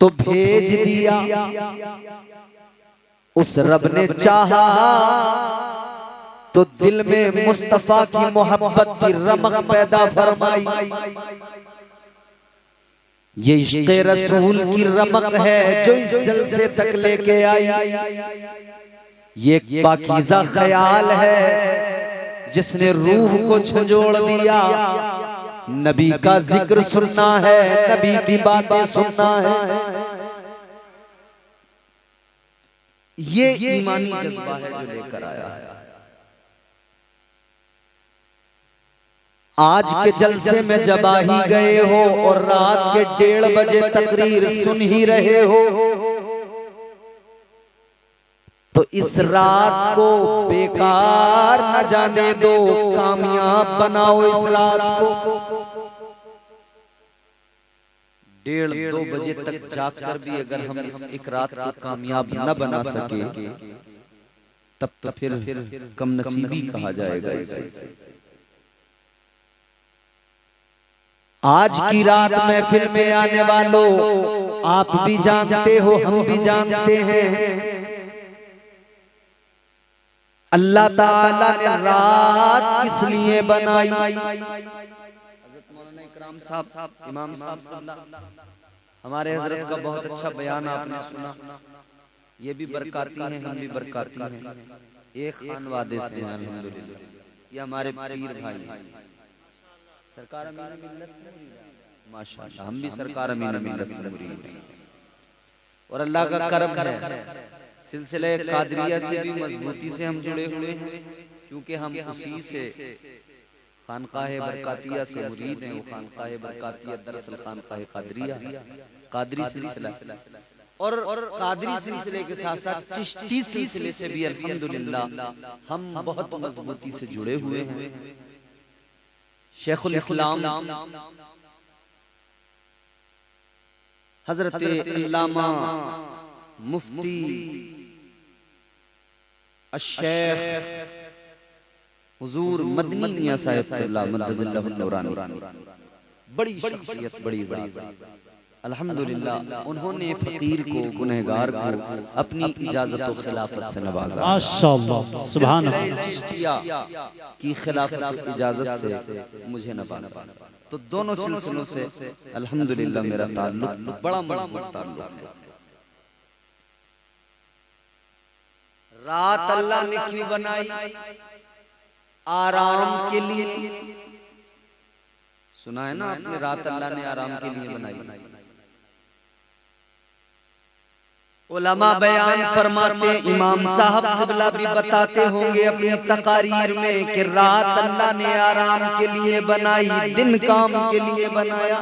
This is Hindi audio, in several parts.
तो भेज दिया। उस रब ने चाहा तो दिल में मुस्तफा की मोहब्बत की रमक पैदा फरमाई। ये इश्क़ रसूल की रमक है जो इस जलसे तक लेके आई। ये एक पाकीज़ा ख्याल है जिसने रूह को झंझोड़ दिया। नबी का जिक्र सुनना है, नबी की बातें सुनना है। ये ईमानी जज्बा है जो लेकर आया है। आज के जलसे में जब आ ही गए हो और रात के 1:30 बजे तकरीर सुन ही रहे हो, तो इस रात को बेकार न जाने दो, कामयाब बनाओ इस रात को। 1:30-2 बजे तक जागकर भी अगर हम इस एक रात को कामयाब न बना सके, तब तो फिर कम नसीबी कहा जाएगा इसे। आज की रात महफिल में आने वालों, आप भी जानते हो, हम भी जानते हैं, अल्लाह ताला ने रात किस लिए बनाई। हज़रत मौलाना इकराम साहब, इमाम साहब, हमारे हजरत का बहुत अच्छा बयान आपने सुना। ये भी बरकाती हैं, हम भी बरकाती हैं, एक खानवादे से हैं अल्हम्दुलिल्लाह। ये हमारे पीर भाई सरकार अमीन मिल्लत से मुरीद हैं माशाअल्लाह। हम भी सरकार अमीन मिल्लत से मुरीद हैं और अल्लाह का करम है, सिलसिले कादरिया से भी मजबूती से हम जुड़े हुए हैं, क्योंकि हम उसी से खानकाहे बरकातिया से मुरीद हैं। वो खानकाहे बरकातिया दरअसल खानकाहे कादरिया, कादरी सिलसिला, और कादरी सिलसिले के साथ साथ चिश्ती सिलसिले से भी अल्हम्दुलिल्लाह हम बहुत मजबूती से जुड़े हुए हैं। शेखुल इस्लाम हजरत अल्लामा मुफ्ती अश-शेख हुजूर मदनी मियां साहिब मद्दज़िल्लाहुल नूरानी, बड़ी शख्सियत, बड़ी ज़ात, अल्हम्दुलिल्लाह उन्होंने फकीर को, गुनहगार को अपनी इजाजत और खिलाफत से नवाजा। माशाअल्लाह, सुभान अल्लाह। चिश्तिया की खिलाफत और इजाजत से मुझे नवाजा। तो दोनों सिलसिलों से अल्हम्दुलिल्लाह मेरा ताल्लुक बड़ा मजबूत ताल्लुक है। रात अल्लाह ने क्यों बनाई? आराम के लिए। सुना है ना आपने, रात अल्लाह ने आराम के लिए बनाई। उलमा बयान फरमाते, इमाम साहब क़िबला भी बताते होंगे अपनी तकारीर में कि रात अल्लाह ने आराम के लिए बनाई, दिन काम के लिए बनाया।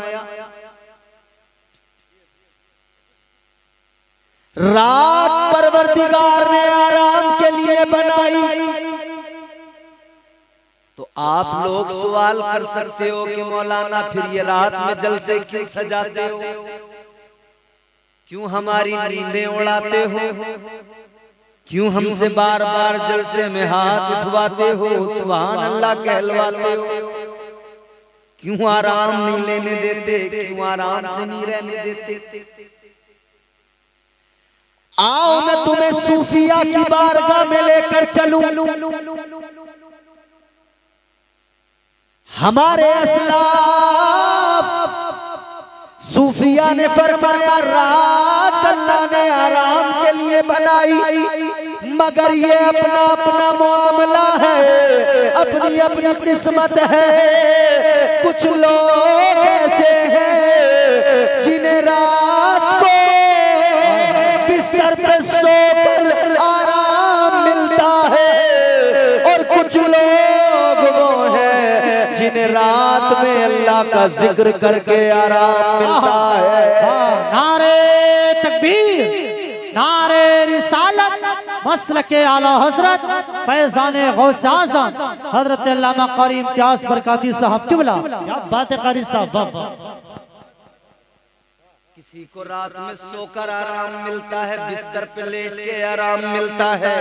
रात परवरदिगार ने आराम के लिए बनाई। तो आप लोग सवाल कर सकते हो कि मौलाना फिर ये रात में जलसे क्यों सजाते हो, क्यों हमारी नींदें उड़ाते हो, क्यों हमसे बार बार जलसे में हाथ उठवाते हो, सुभान अल्लाह कहलवाते हो, क्यों आराम नहीं लेने देते, क्यों आराम से नहीं रहने देते? आओ मैं तुम्हें सूफिया की बारगाह में लेकर चलूं। हमारे असलाफ सूफिया ने फरमाया रात अल्लाह ने आराम के लिए बनाई, मगर ये अपना अपना मामला है, अपनी अपनी किस्मत है। कुछ लोग ऐसे हैं जिन्हें रात को बिस्तर पे सोकर आराम मिलता है, और कुछ लोग वो हैं जिन्हें रात में अल्लाह का जिक्र करके आराम मिलता है। नारे तकबीर, नारे रिसालत, मसलके आला हजरत फैज़ाने गौसे आज़म हजरत अल्लामा कारी इम्तियाज बरकाती साहब क़िबला। क्या बात है कारी साहब, वाह। किसी को रात में सोकर आराम मिलता है, बिस्तर पे लेट के आराम मिलता है,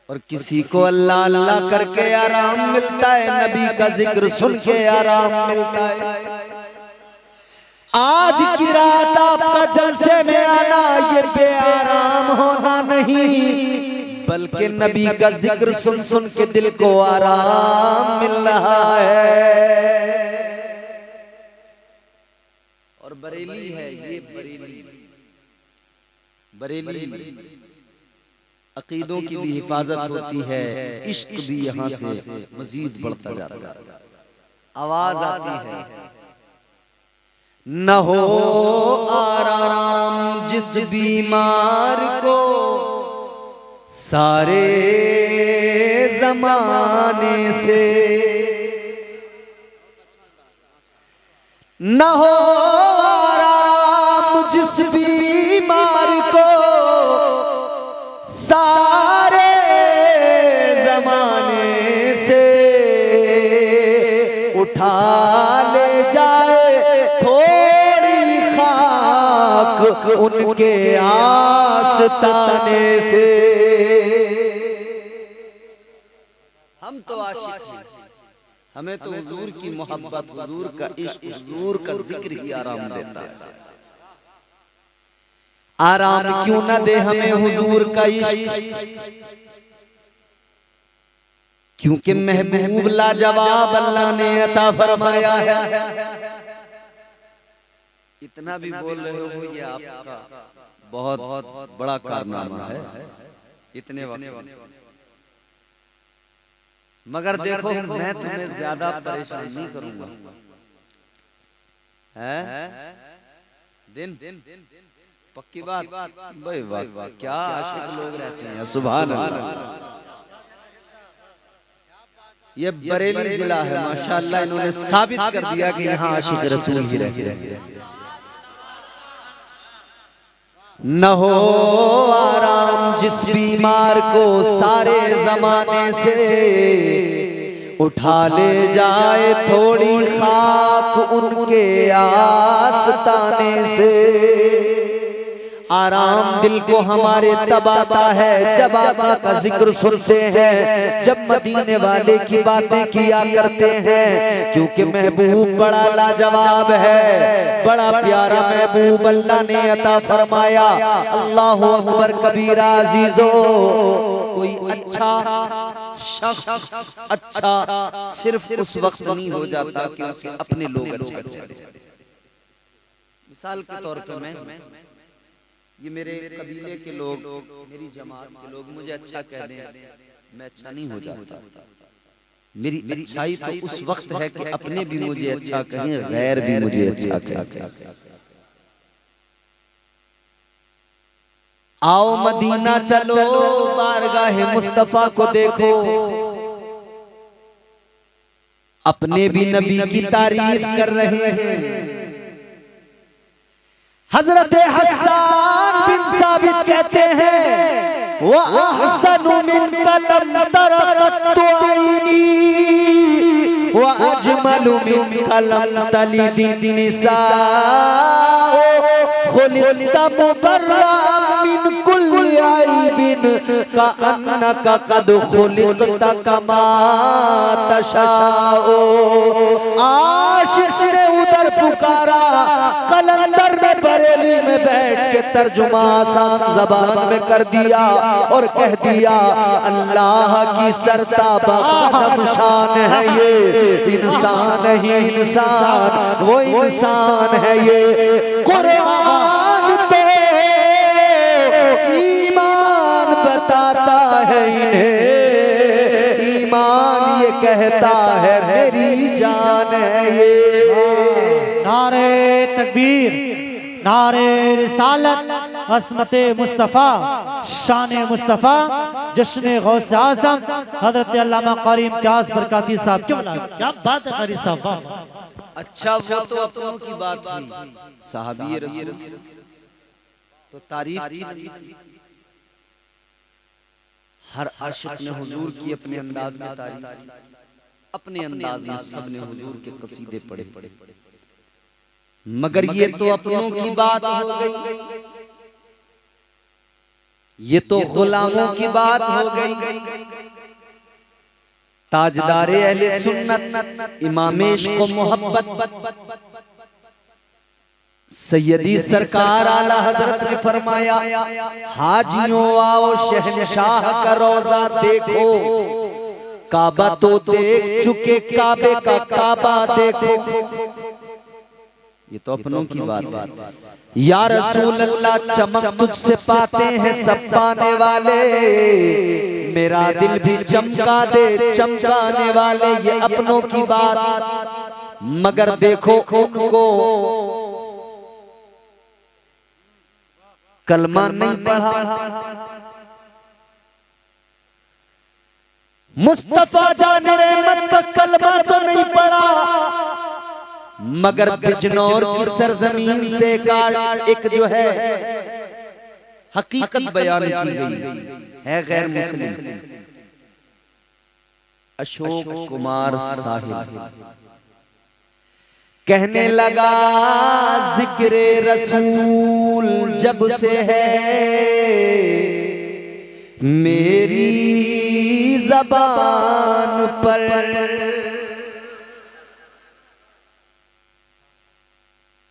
और किसी को अल्लाह अल्लाह करके आराम मिलता है, नबी का जिक्र सुन के आराम मिलता है। आज की रात आपका जलसे में आना ये बेआराम होना नहीं, बल्कि नबी का जिक्र सुन सुन के दिल को आराम मिल रहा है। और बरेली है ये, बरेली अकीदों की भी हिफाजत होती है, इश्क भी यहाँ से मजीद बढ़ता जाता है। आवाज आती है, न हो आराम जिस बीमार को सारे जमाने से, न हो आराम जिस बीमार को सारे जमाने से, उठा ले जाए थोड़ी खाक उनके आस्ताने से। हम तो आशिक हैं, हमें तो हुजूर की मोहब्बत, हुजूर का इश्क, हुजूर का जिक्र ही आराम देता है। आराम क्यों न दे हमें हुजूर का इश्क, क्योंकि महबूब लाजवाब अल्लाह ने अता फरमाया है। इतना भी बोल रहे हो ये आपका बहुत बड़ा कारनामा है इतने वक्त। मगर देखो मैं तुम्हें ज्यादा परेशान नहीं करूंगा, है दिन पक्की बात। भाई वाह क्या आशिक लोग रहते हैं, सुभान अल्लाह। ये बरेली जिला है माशाअल्लाह, इन्होंने साबित कर दिया कि यहाँ आशिक रसूल ही रहते हैं। न हो आराम जिस बीमार को सारे जमाने से, उठा ले जाए थोड़ी खाक उनके आस्ताने से। आराम दिल को हमारे तब आता है जब आका का जिक्र सुनते हैं, जब मदीने वाले की बातें किया करते हैं, क्योंकि महबूब बड़ा लाजवाब है, बड़ा प्यारा महबूब अल्लाह ने अता फरमाया। अल्लाहु अकबर कबीरा अजीजो, कोई अच्छा शख्स अच्छा सिर्फ उस वक्त नहीं हो जाता कि उसे अपने लोग अच्छे हो जाते। मिसाल के तौर पर मैं ये मेरे कबीले के लोग, मेरी जमात के लोग मुझे अच्छा कह दें, मैं अच्छा नहीं हो जाता। मेरी अच्छाई तो उस वक्त है कि अपने भी मुझे अच्छा कहें, गैर भी मुझे अच्छा कहें। आओ मदीना चलो, बारगाह मुस्तफा को देखो, अपने भी नबी की तारीफ कर रहे हैं। हजरत हसन बिन साबित कहते हैं, वो अहसनु मिन कलम तरकत आईनी, वो अजमलु मिन कलम तलिदिन निसा, खुलिक़्ता मुबर्रअन मिन कुल्ली ऐबिन कअन्नका क़द खुलिक़्ता कमा तशाओ। आशिक ने उधर पुकारा, कलंदर ने बरेली में बैठ के तर्जुमा आसान जबान में कर दिया और कह दिया, अल्लाह की सरताबा कदम शान है ये, इंसान ही इंसान, वो इंसान है ये। कुरान तो ईमान बताता है इन्हें, ईमान ये कहता है मेरी जान है ये। नारे तकबीर, नारे रिसालत, असमते मुस्तफ़ा, शान मुस्तफ़ा, जश्न गौसे आज़म हजरत अल्लामा कारी इम्तियाज बरकाती साहब। क्या बात है कारी साहब। अच्छा वो तो अपनों की बात हुई, साहबी रसूल तो तारीफ की। हर आशिक ने हुजूर की अपने अंदाज में तारीफ की, अपने अंदाज में सबने हुजूर के कसीदे पढ़े। मगर ये तो अपनों की बात हो गई, ये तो गुलामों की बात हो गई। ताजदारे अहले सुन्नत, इमाम इश्क व मोहब्बत, सैयदी सरकार आला हजरत ने फरमाया, हाजियों आओ शहनशाह का रोजा देखो, काबा तो देख चुके, काबे का काबा देखो। ये तो अपनों की बात है। या रसूल अल्लाह, चमक तुझसे पाते हैं सब पाने वाले, मेरा दिल भी चमका दे चमकाने वाले। ये अपनों की बात, मगर देखो उनको कलमा नहीं पढ़ा। मुस्तफा जान रहमत का कलमा तो नहीं पढ़ा, मगर बिजनौर की सरजमीन से एक जो है हकीकत बयान की गई है, गैर मुस्लिम अशोक कुमार साहिब कहने लगा, जिक्रे रसूल जब से है मेरी ज़बान पर,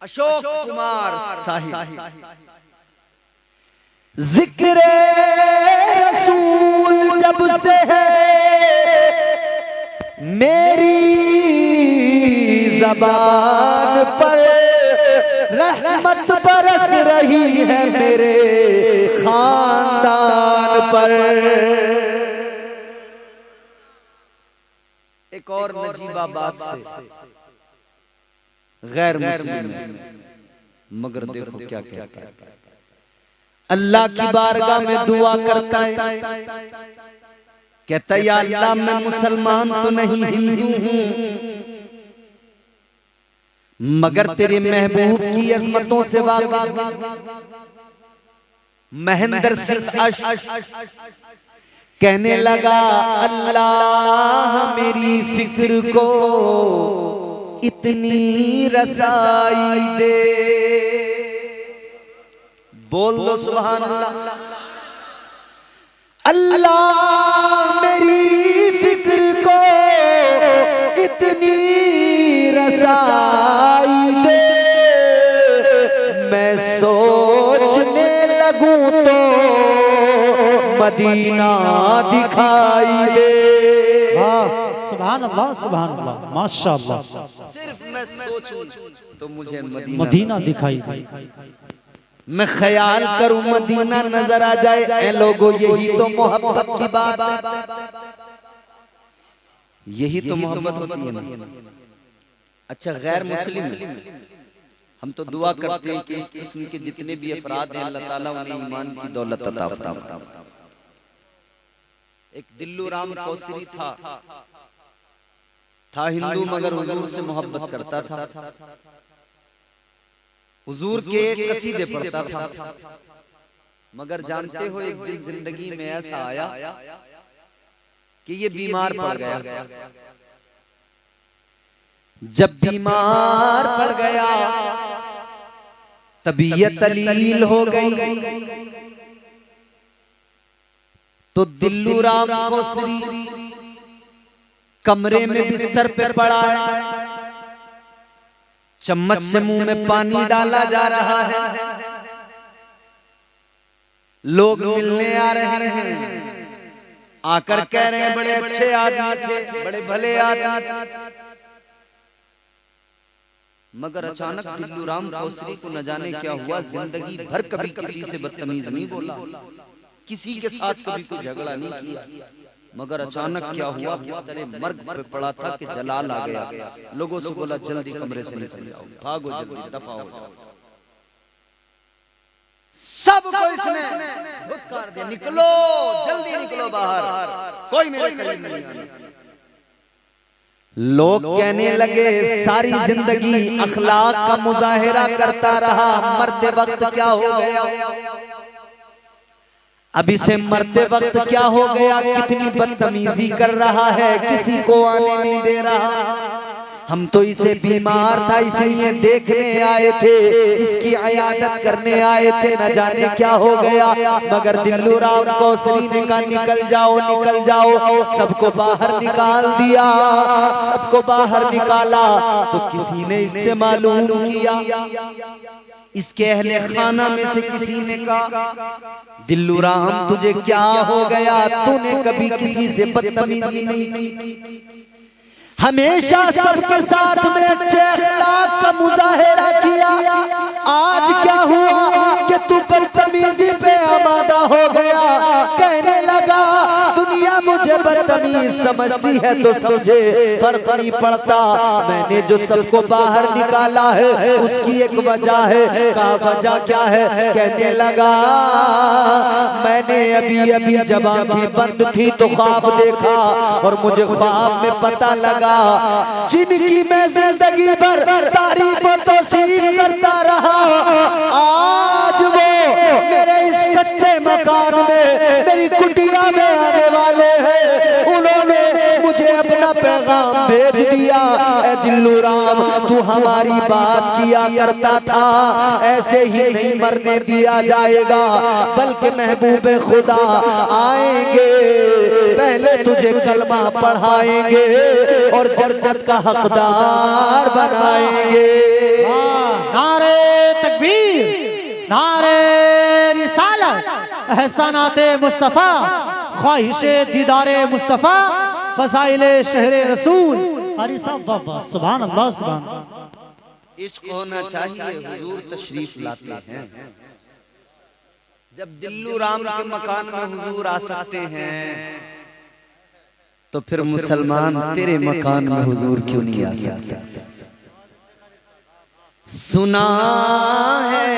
अशोक कुमार साहिब, जिक्रे रसूल जब से है मेरी ज़बान पर, रहमत बरस रही है मेरे खानदान पर। एक और नजीबाबाद से गैर मुस्लिम, मगर देखो क्या कहता है, अल्लाह की बारगाह में दुआ करता है, कहता है, या अल्लाह मैं मुसलमान तो नहीं हिंदू हूं, मगर तेरे महबूब की अजमतों से वाकिफ। महेंद्र सिंह कहने लगा, अल्लाह मेरी फिक्र को इतनी रसाई दे। बोल दो सुभान अल्लाह। अल्लाह मेरी फिक्र को इतनी रसाई दे, मैं सोचने लगूं तो मदीना दिखाई दे। सुभान अल्लाह, सुभान अल्लाह, माशाअल्लाह। सिर्फ मैं सोचूं तो मुझे मदीना दिखाई दे, मैं ख्याल करूं मदीना नजर आ जाए। ऐ लोगों, यही तो मोहब्बत की बात है, यही तो मोहब्बत होती है ना। अच्छा, गैर मुस्लिम हम तो दुआ करते हैं कि इस किस्म के जितने भी अफराद हैं, अल्लाह ताला उन्हें ईमान की दौलत अता फरमाए। एक दिल्लू राम कौसरी था हिंदू, मगर हुजूर से मोहब्बत करता था, हुजूर के कसीदे पढ़ता था, मगर जानते हो एक दिन जिंदगी में ऐसा आया कि ये बीमार पड़ गया। जब बीमार पड़ गया, तबीयत अलील हो गई, तो दिल्लू राम कौसरी कमरे में बिस्तर पे पड़ा है, चम्मच से मुंह में पानी डाला जा रहा है, लोग मिलने आ रहे हैं, आकर कह रहे हैं बड़े अच्छे आदमी थे, बड़े भले आदमी। मगर अचानक दिल्लू राम कौसरी को न जाने क्या हुआ, जिंदगी भर कभी किसी से बदतमीज नहीं बोला, किसी के साथ कभी कोई झगड़ा नहीं किया, मगर अचानक क्या हुआ, किस तरह मर्ग पे पड़ा था कि जलाल आ गया। लोगों से बोला, जल्दी कमरे से निकल जाओ, भागो, जल्दी दफा हो जाओ। सबको इसने धुतकार दिया, निकलो, जल्दी निकलो बाहर, कोई मेरे करीब नहीं आना। लोग कहने लगे, सारी जिंदगी अखलाक का मुजाहिरा करता रहा, मरते वक्त क्या हो गया, अब इसे मरते वक्त क्या हो गया, कितनी बदतमीजी कर रहा है, किसी को आने नहीं दे रहा। हम तो इसे बीमार था इसलिए देखने आए थे, इसकी इयादत करने आए थे, न जाने क्या हो गया। मगर दिल्लू राम कौसरी ने कहा, निकल जाओ, निकल जाओ। सबको बाहर निकाल दिया, सबको बाहर निकाला, तो किसी ने इससे मालूम किया इसके अहले खाना में से किसी ने कहा, दिल्लू राम तुझे क्या हो गया, तूने कभी किसी से बदतमीजी नहीं की, हमेशा सबके साथ में अच्छे अखलाक का मुजाहिरा किया, आज क्या हुआ कि तू बदतमीजी पे आमादा हो गया। कहने लगा दुनिया मुझे बदतमीज समझती है तो समझे, फर्क नहीं पड़ता, मैंने जो सबको बाहर निकाला है उसकी एक वजह है। कहा वजह क्या है? कहने लगा मैंने अभी अभी जब आंखें बंद थी तो ख्वाब देखा और मुझे ख्वाब में पता लगा जिनकी मैं जिंदगी भर तारीफ और तौसीफ करता रहा, आज वो मेरे इस कच्चे मकान में मेरी कुटिया में आने वाले हैं। उन्होंने मुझे अपना पैगाम भेज दिया, ऐ दिल्लू राम तू हमारी बात किया करता था, ऐसे ही नहीं मरने दिया जाएगा, बल्कि महबूबे खुदा आएंगे, पहले तुझे कलमा पढ़ाएंगे और जन्नत का हकदार बनाएंगे। नारे तकबीर, नारे रिसालत, एहसानाते मुस्तफा, ख्वाहिशे दीदारे मुस्तफा, फज़ाइले शहरे रसूल। अरे साहब वाह वाह, सुभान अल्लाह सुभान अल्लाह। इश्क होना चाहिए, हुजूर तशरीफ लाते हैं। जब दिल्लू राम के मकान में हुजूर आ सकते हैं तो फिर मुसलमान तेरे मकान में हुजूर क्यों नहीं आ सकता? सुना है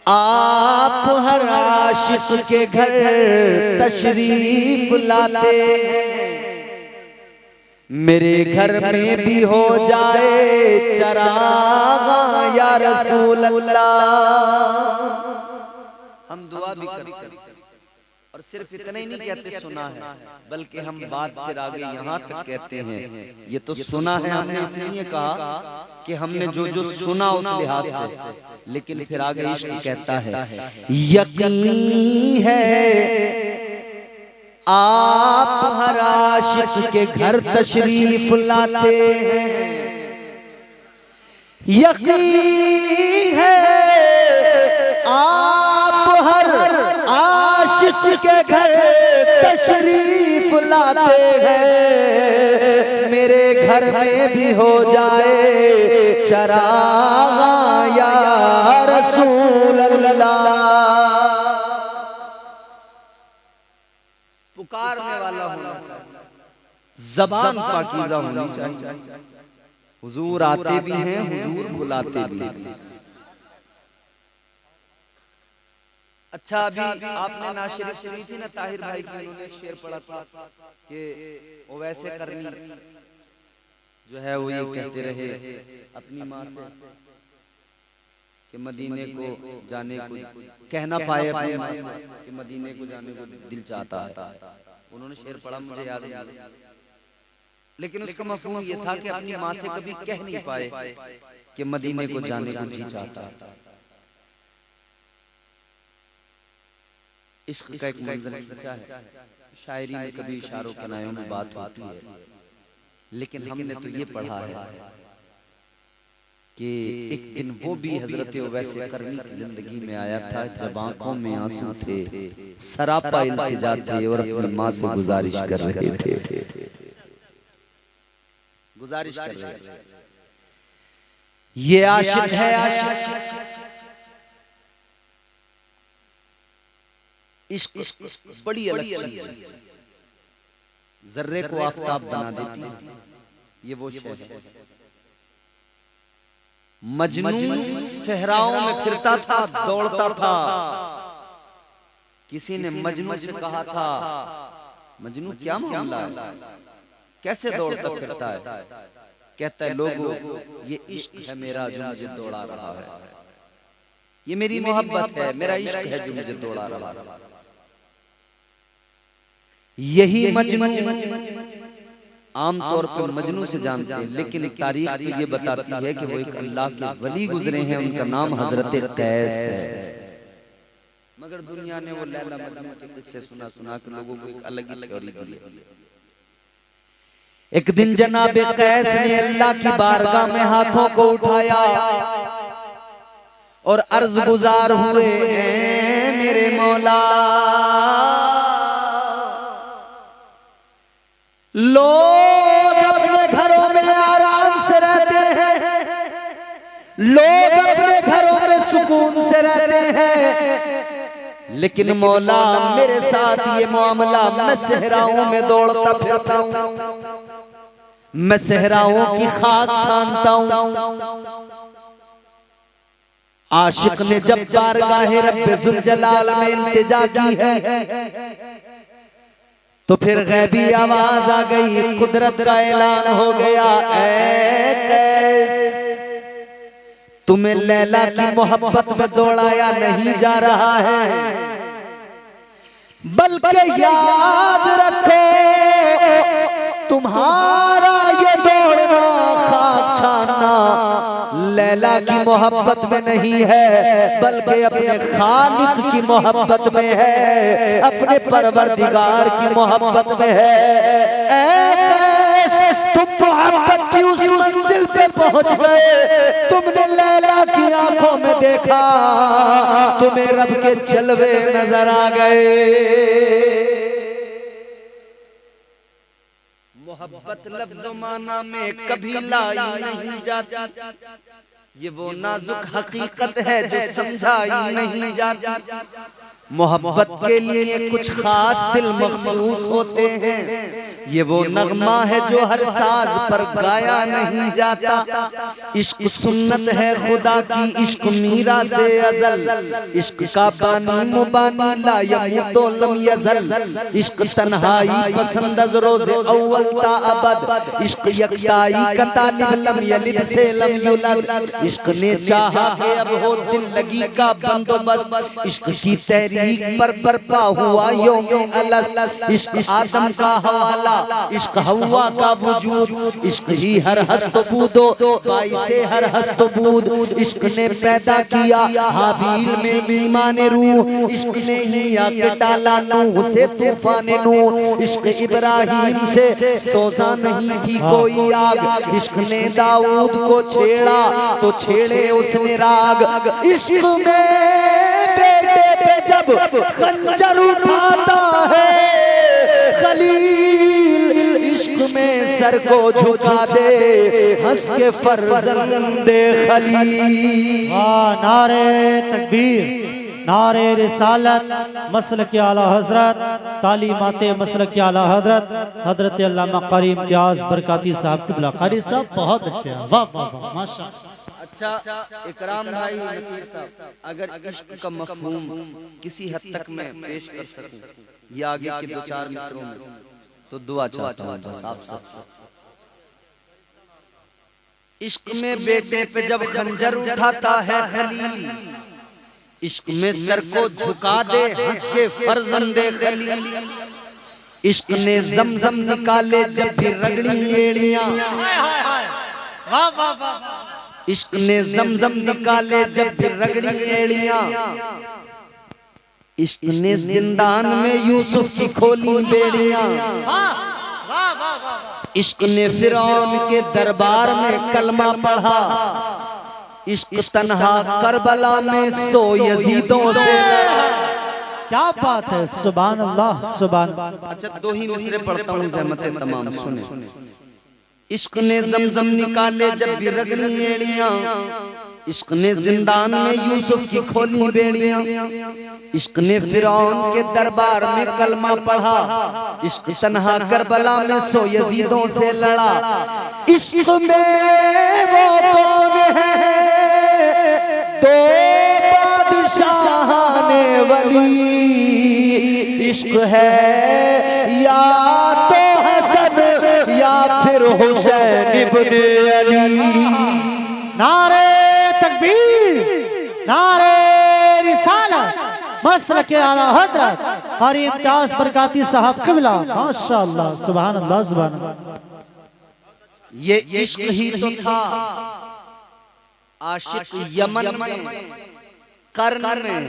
आप हर आशिक के घर तशरीफ लाते हैं, मेरे घर में भी हो जाए चरागा या रसूल अल्लाह। हम दुआ भी करते हैं और सिर्फ इतना ही नहीं कहते सुना है, बल्कि हम बात फिर आगे यहाँ तक कहते हैं, ये तो सुना है हमने इसलिए कहा कि हमने जो जो सुना उस लिहाज से, लेकिन फिर आगे इश्क कहता है यकीन है आप हर आशिक के घर तशरीफ लाते हैं, यकीन है आप हर आशिक के घर तशरीफ लाते हैं, मेरे घर में भी हो जाए चरागा या रसूल अल्लाह। पुकारने वाला होना चाहिए, ज़बान पाकीज़ा होनी चाहिए। हुजूर आते भी हैं, हुजूर बुलाते भी हैं। अच्छा अभी आपने नाशरीफ सुनी थी ना ताहिर भाई की, उन्होंने एक शेर पढ़ा था कि वो वैसे करनी जो है वो ये कहते रहे अपनी माँ से कि मदीने को जाने को कह ना पाए अपनी माँ से कि मदीने को जाने को दिल चाहता है। उन्होंने शेर पढ़ा, मुझे याद नहीं, लेकिन उसका मफहूम ये था कि अपनी माँ से कभी कह नहीं पाए कि मदीने को जाने को जी चाहता है। इश्क का एक मंजर खींचा है, शायरी में कभी इशारों कनायों में बात होती है, लेकिन हमने तो ये पढ़ा है कि एक दिन वो भी हजरत वैसे करनी की जिंदगी में आया था जब आंखों में आंसू थे, सरापा इल्तिजा थे और अपनी माँ से गुजारिश कर रहे थे, गुजारिश कर रहे थे। ये आशिक है, आशिक इश्क बड़ी अलग चीज है, जर्रे को आफताब बना देती है, ये वो शय है। मजनू सहराओं में फिरता था, दौड़ता था, किसी ने मजनू से कहा था मजनू क्या मामला है, कैसे दौड़ता फिरता है? कहता है लोगों ये इश्क है मेरा जो मुझे दौड़ा रहा है, ये मेरी मोहब्बत है, मेरा इश्क है जो मुझे दौड़ा रहा है। यही मजनू आमतौर पर मजनू से जानते हैं, लेकिन तारीख तो ये बताती है कि वो एक अल्लाह के वली गुजरे हैं, उनका नाम हजरत कैस है। मगर दुनिया ने वो लैला मजनू के किस्से सुना सुना के लोगों को एक अलग ही थ्योरी दी है। एक दिन जनाब कैस ने अल्लाह की बारगाह में हाथों को उठाया और अर्ज गुजार हुए हैं मेरे मौला। लोग अपने घरों में आराम से रहते हैं, लोग अपने घरों में सुकून से रहते हैं, लेकिन मौला मेरे साथ ये मामला, मैं सहराओं में दौड़ता फिरता हूं, मैं सहराओं की खाक छानता हूं। आशिक ने जब बारगाहे रब्बे जुल जलाल में इल्तिजा की है, तो फिर गैबी आवाज आ गई, कुदरत का ऐलान हो गया, ऐ कैस तुम्हें लैला की मोहब्बत में दौड़ाया नहीं जा रहा है, बल्कि याद रखो तुम्हारा ये दौड़ना, खाक छानना लैला की मोहब्बत में नहीं है, बल्कि अपने खालिक की मोहब्बत में है, अपने परवरदिगार की मोहब्बत में है। तुम मोहब्बत की उस मंजिल पे पहुंच गए, तुमने लैला की आंखों में देखा, तुम्हें रब के जलवे नजर आ गए। मोहब्बत लफ्ज़ो माना में कभी लाई नहीं जाती, ये वो नाजुक हकीकत है जो समझाई नहीं जाती। मोहब्बत के लिए कुछ खास दिल मखसूस होते हैं, ये वो नगमा है जो हर साज पर गाया नहीं जाता। इश्क सुन्नत है खुदा की, इश्क मीरा से अजल, इश्क का बानी मुबानी ला यमूतो लम यज़ल, इश्क तन्हाई पसंद अज़ रोज़े अव्वल ता अबद, इश्क यकताई का तालिब लम यलिद से लम युलद, इश्क ने चाहा कि अब हो दिल लगी का बंदोबस्त, इश्क की तहरीक पर बर्पा हुआ यौमे अलस, इश्क आदम का हवाला, इश्क हवा का वजूद, इश्क ही हर हस्त बूदो बाई से हर हस्त बूद, इश्क ने पैदा किया हाबील में ईमान रूह, इश्क ने ही आके टाला नूह से तूफान नूह, इश्क इब्राहिम से सोजा नहीं थी कोई आग, इश्क ने दाऊद को छेड़ा तो छेड़े उसने राग, इश्क में बेटे पे जब खंजर उठाता है खलील, इश्क में सर को झुका दे हंस के फर्जंदे खलील। नारे तकबीर, नारे रिसालत, मसलक के आला हजरत, तालीमाते मसलक के आला हजरत हजरत अल्लामा कारी इम्तियाज बरकाती साहब की कारी साहब बहुत अच्छे हैं, वाह वाह वाह माशाअल्लाह। अच्छा इकराम भाई नकीर साहब, अगर इश्क का मफहूम किसी हद तक मैं पेश कर सकूं ये आगे के दो चार मिसरों में, तो दुआ चाहता हूं बस आप सब। इश्क में बेटे पे जब खंजर उठाता है खलील, इश्क में सर को झुका दे हंस के फर्जंदे खलील, इश्क ने जमजम निकाले जब भी रगड़ी एड़ियां, वाह वाह वाह, इश्क ने जमजम निकाले जब भी रगड़ी एड़ियां, इश्क ने जिंदान में यूसुफ की खोली बेड़ियां, इश्क ने फिरौन के दरबार में कलमा पढ़ा, इश्क तन्हा करबला में सो यजीदों से लड़ा। क्या बात है, सुभान अल्लाह सुभान। अच्छा दो ही मिसरे पढ़ता हूँ ज़हमते तमाम सुने। इश्क ने जमजम निकाले जब भी रगड़ी एड़ियां, इश्क ने जिंदान में यूसुफ की खोली बेड़ियां, इश्क ने फिरौन के दरबार में कलमा पढ़ा, इश्क तन्हा करबला में सो यजीदों से लड़ा। इश्क में वो कौन है दो बादशाहाने वली, इश्क है या तो हसन या फिर हुसैन इब्ने अली। नारे तकबीर, नारे रिसालत, मसलक के आला हजरत कारी इम्तियाज बरकाती साहब क़िबला, माशाअल्लाह सुभान अल्लाह सुभान अल्लाह। ये इश्क ही तो था आशिक यमन में, कर्न में,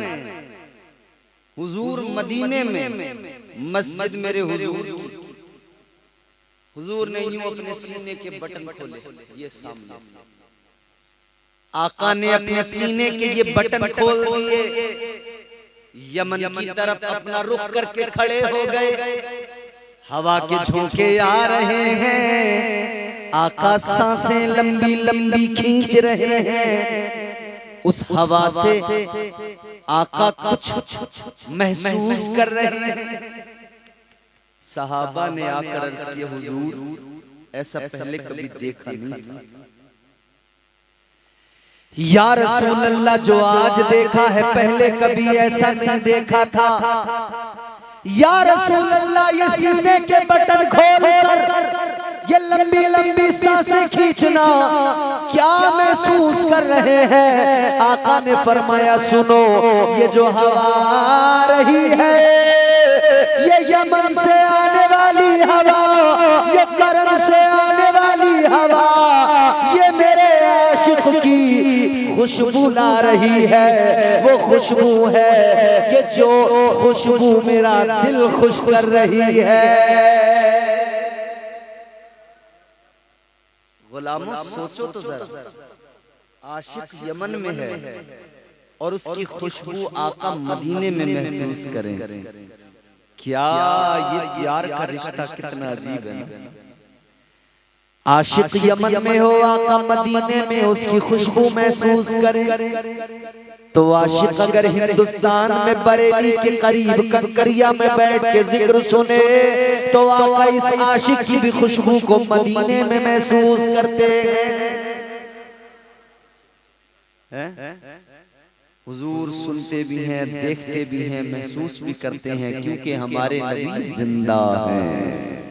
हुजूर मदीने में, मस्जिद मेरे हुजूर की। हुजूर ने यूं अपने सीने के बटन खोले, ये सामने से आका ने अपने सीने के ये बटन खोल दिए, यमन की तरफ अपना रुख करके खड़े हो गए। हवा के झोंके आ रहे हैं, आका सांसें लंबी लंबी खींच रहे हैं। उस हवा से आका कुछ महसूस कर रहे हैं। सहाबा ने आकर अर्ज किया, हुजूर ऐसा पहले कभी देखा नहीं था। या रसूल अल्लाह, जो आज देखा है पहले कभी ऐसा नहीं देखा था। या रसूल अल्लाह, ये सीने के बटन खोल कर ये लंबी लंबी सांसें खींचना क्या महसूस कर रहे हैं? आका ने फरमाया, सुनो, ये जो हवा आ रही है ये यमन से आने वाली हवा, ये करम से आने वाली हवा, ये मेरे आशिक की खुशबू ला रही है। वो खुशबू है कि जो खुशबू मेरा दिल खुश कर रही है। गुलामों, सोचो तो जरा, आशिक यमन में है और उसकी खुशबू आका मदीने में महसूस करें। क्या ये प्यार का रिश्ता कितना अजीब है ना। आशिक यमन में हो, आका मदीने में उसकी खुशबू महसूस करे। तो आशिक अगर हिंदुस्तान में बरेली के करीब कंकरिया में बैठ के जिक्र सुने तो आका इस आशिक की भी खुशबू को मदीने में महसूस करते हैं। हुजूर सुनते भी हैं, देखते भी हैं, महसूस भी करते हैं, क्योंकि हमारे नबी जिंदा हैं।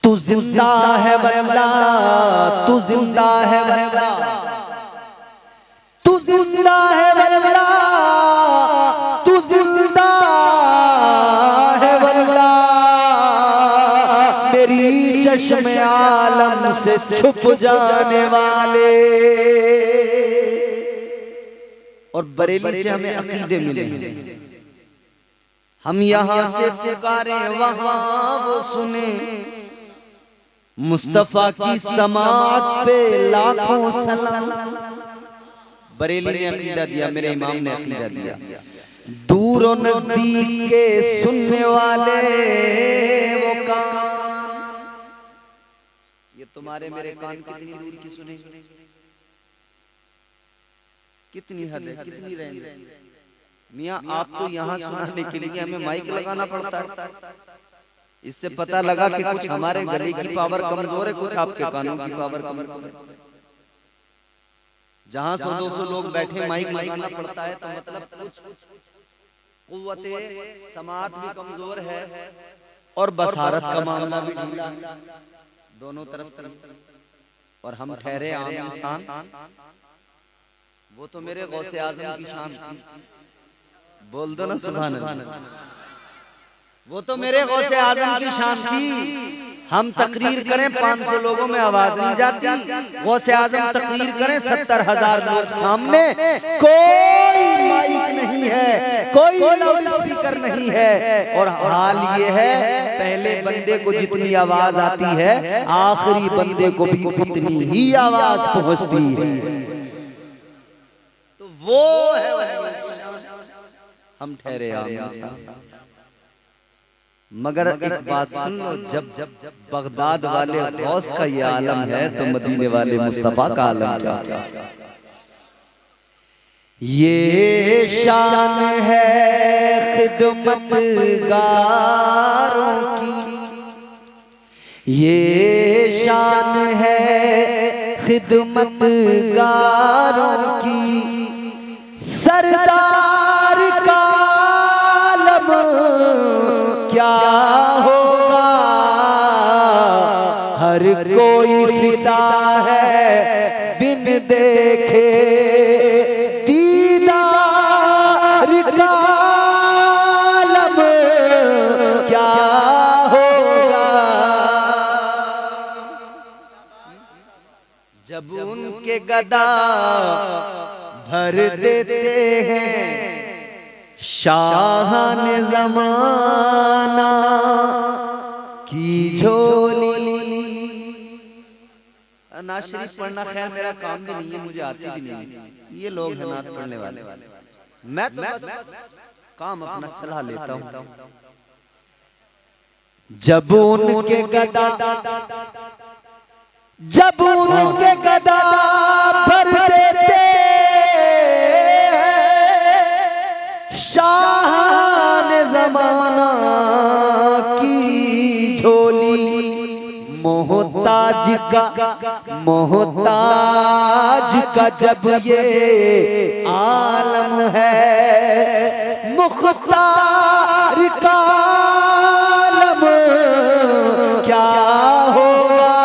तू जिंदा है वल्लाह, तू जिंदा है वल्लाह, तू जिंदा है वल्लाह, तू जिंदा है वल्लाह, मेरी चश्मे आलम से छुप जाने वाले। और बरेली से हमें अकीदे मिले, हम यहाँ से पुकारे वहाँ वो सुने। मुस्तफा की समात पे लाखों सलाम। बरेली ने अकीदा दिया, मेरे इमाम ने अकीदा दिया। दूर और नजदीक के सुनने वाले वो कान, ये तुम्हारे मेरे कान कितनी दूर की सुनेंगे? कितनी हद है, कितनी रेंज है? मियाँ, आपको यहाँ सुनाने के लिए हमें माइक लगाना पड़ता है। इससे पता लगा कि कुछ हमारे गले की पावर कमजोर है, कुछ आपके कानों की पावर कमजोर है। जहां 100-200 लोग बैठे माइक लगाना पड़ता है तो मतलब कुछ कुव्वते समात भी कमजोर है और बसारत का मामला भी ढीला, दोनों तरफ से। और हम ठहरे आम इंसान, वो तो मेरे गौसे आजम की शान थी। बोल दो ना सुभान अल्लाह। वो तो मेरे गौसे आजम की शान थी। हम तकरीर करें 500 लोगों में आवाज नहीं जाती, गौसे आजम तकरीर करें 70,000 लोग सामने, कोई माइक नहीं है, कोई लाउड स्पीकर नहीं है। और हाल ये है, पहले बंदे को जितनी आवाज आती है आखिरी बंदे को भी उतनी ही आवाज पहुंचती है। तो वो है हम ठहरे आम। मगर एक बात सुन लो, जब बगदाद वाले गौस का ये आलम है तो मदीने वाले मुस्तफा का आलम क्या? ये शान है खिदमत गारों की, ये शान है खिदमत गारों की, सरदार का आलम क्या होगा, हर कोई फिदा है बिन देखे दीदार का आलम क्या होगा। जब उनके गदा भर देते हैं शाहान ज़माना की झोली। नात शरीफ पढ़ना खैर मेरा काम भी नहीं है, मुझे आती भी नहीं है, ये लोग हैं नात पढ़ने वाले। मैं तो बस काम अपना चला लेता हूँ। जब उनके गदा भर देते शान ज़माना की झोली, मोहताज का जब ये आलम है, मुख्तार का आलम क्या होगा।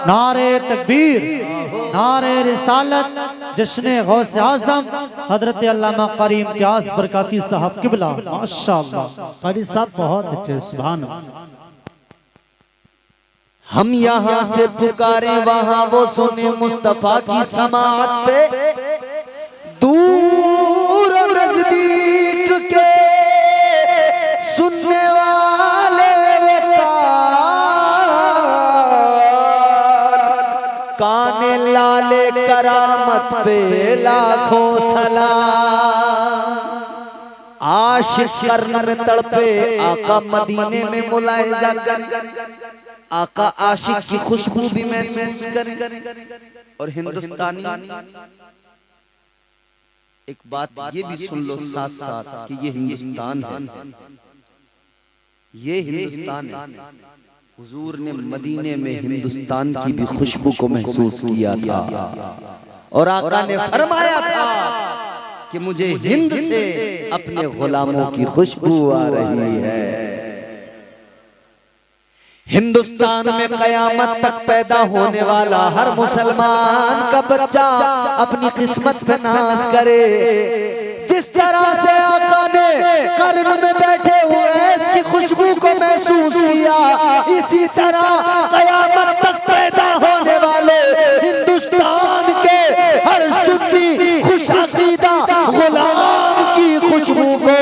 नारे तकबीर, नारे रिसालत, जश्न गौसे आज़म हजरत अल्लामा कारी इम्तियाज बरकाती साहब किबला। माशाअल्लाह कारी साहब बहुत अच्छे, सुभान अल्लाह। हम यहाँ से पुकारे वहाँ वो सुने मुस्तफा की समाअत पे, दूर नजदीक के सुनने वाले काने लाले करामत पे लाखों सलाम। आशिक कर्न में तड़पे आका मदीने में मुलाहिजा कर, आका आशिक की खुशबू भी महसूस करें। और हिंदुस्तानी एक बात ये भी सुन लो साथ साथ कि ये हिंदुस्तान है, ये हिंदुस्तान है। हुजूर ने मदीने में हिंदुस्तान की भी खुशबू को महसूस किया था और आका ने फरमाया था कि मुझे हिंद से अपने गुलामों की खुशबू आ रही है। हिंदुस्तान में कयामत तक पैदा होने वाला हर मुसलमान का बच्चा अपनी किस्मत पे नाज करे। जिस तरह से आका ने कर्न में बैठे हुए इसकी खुशबू को महसूस किया, इसी तरह कयामत तक पैदा होने वाले हिंदुस्तान के हर सुन्नी खुशअकीदा गुलाम की खुशबू को,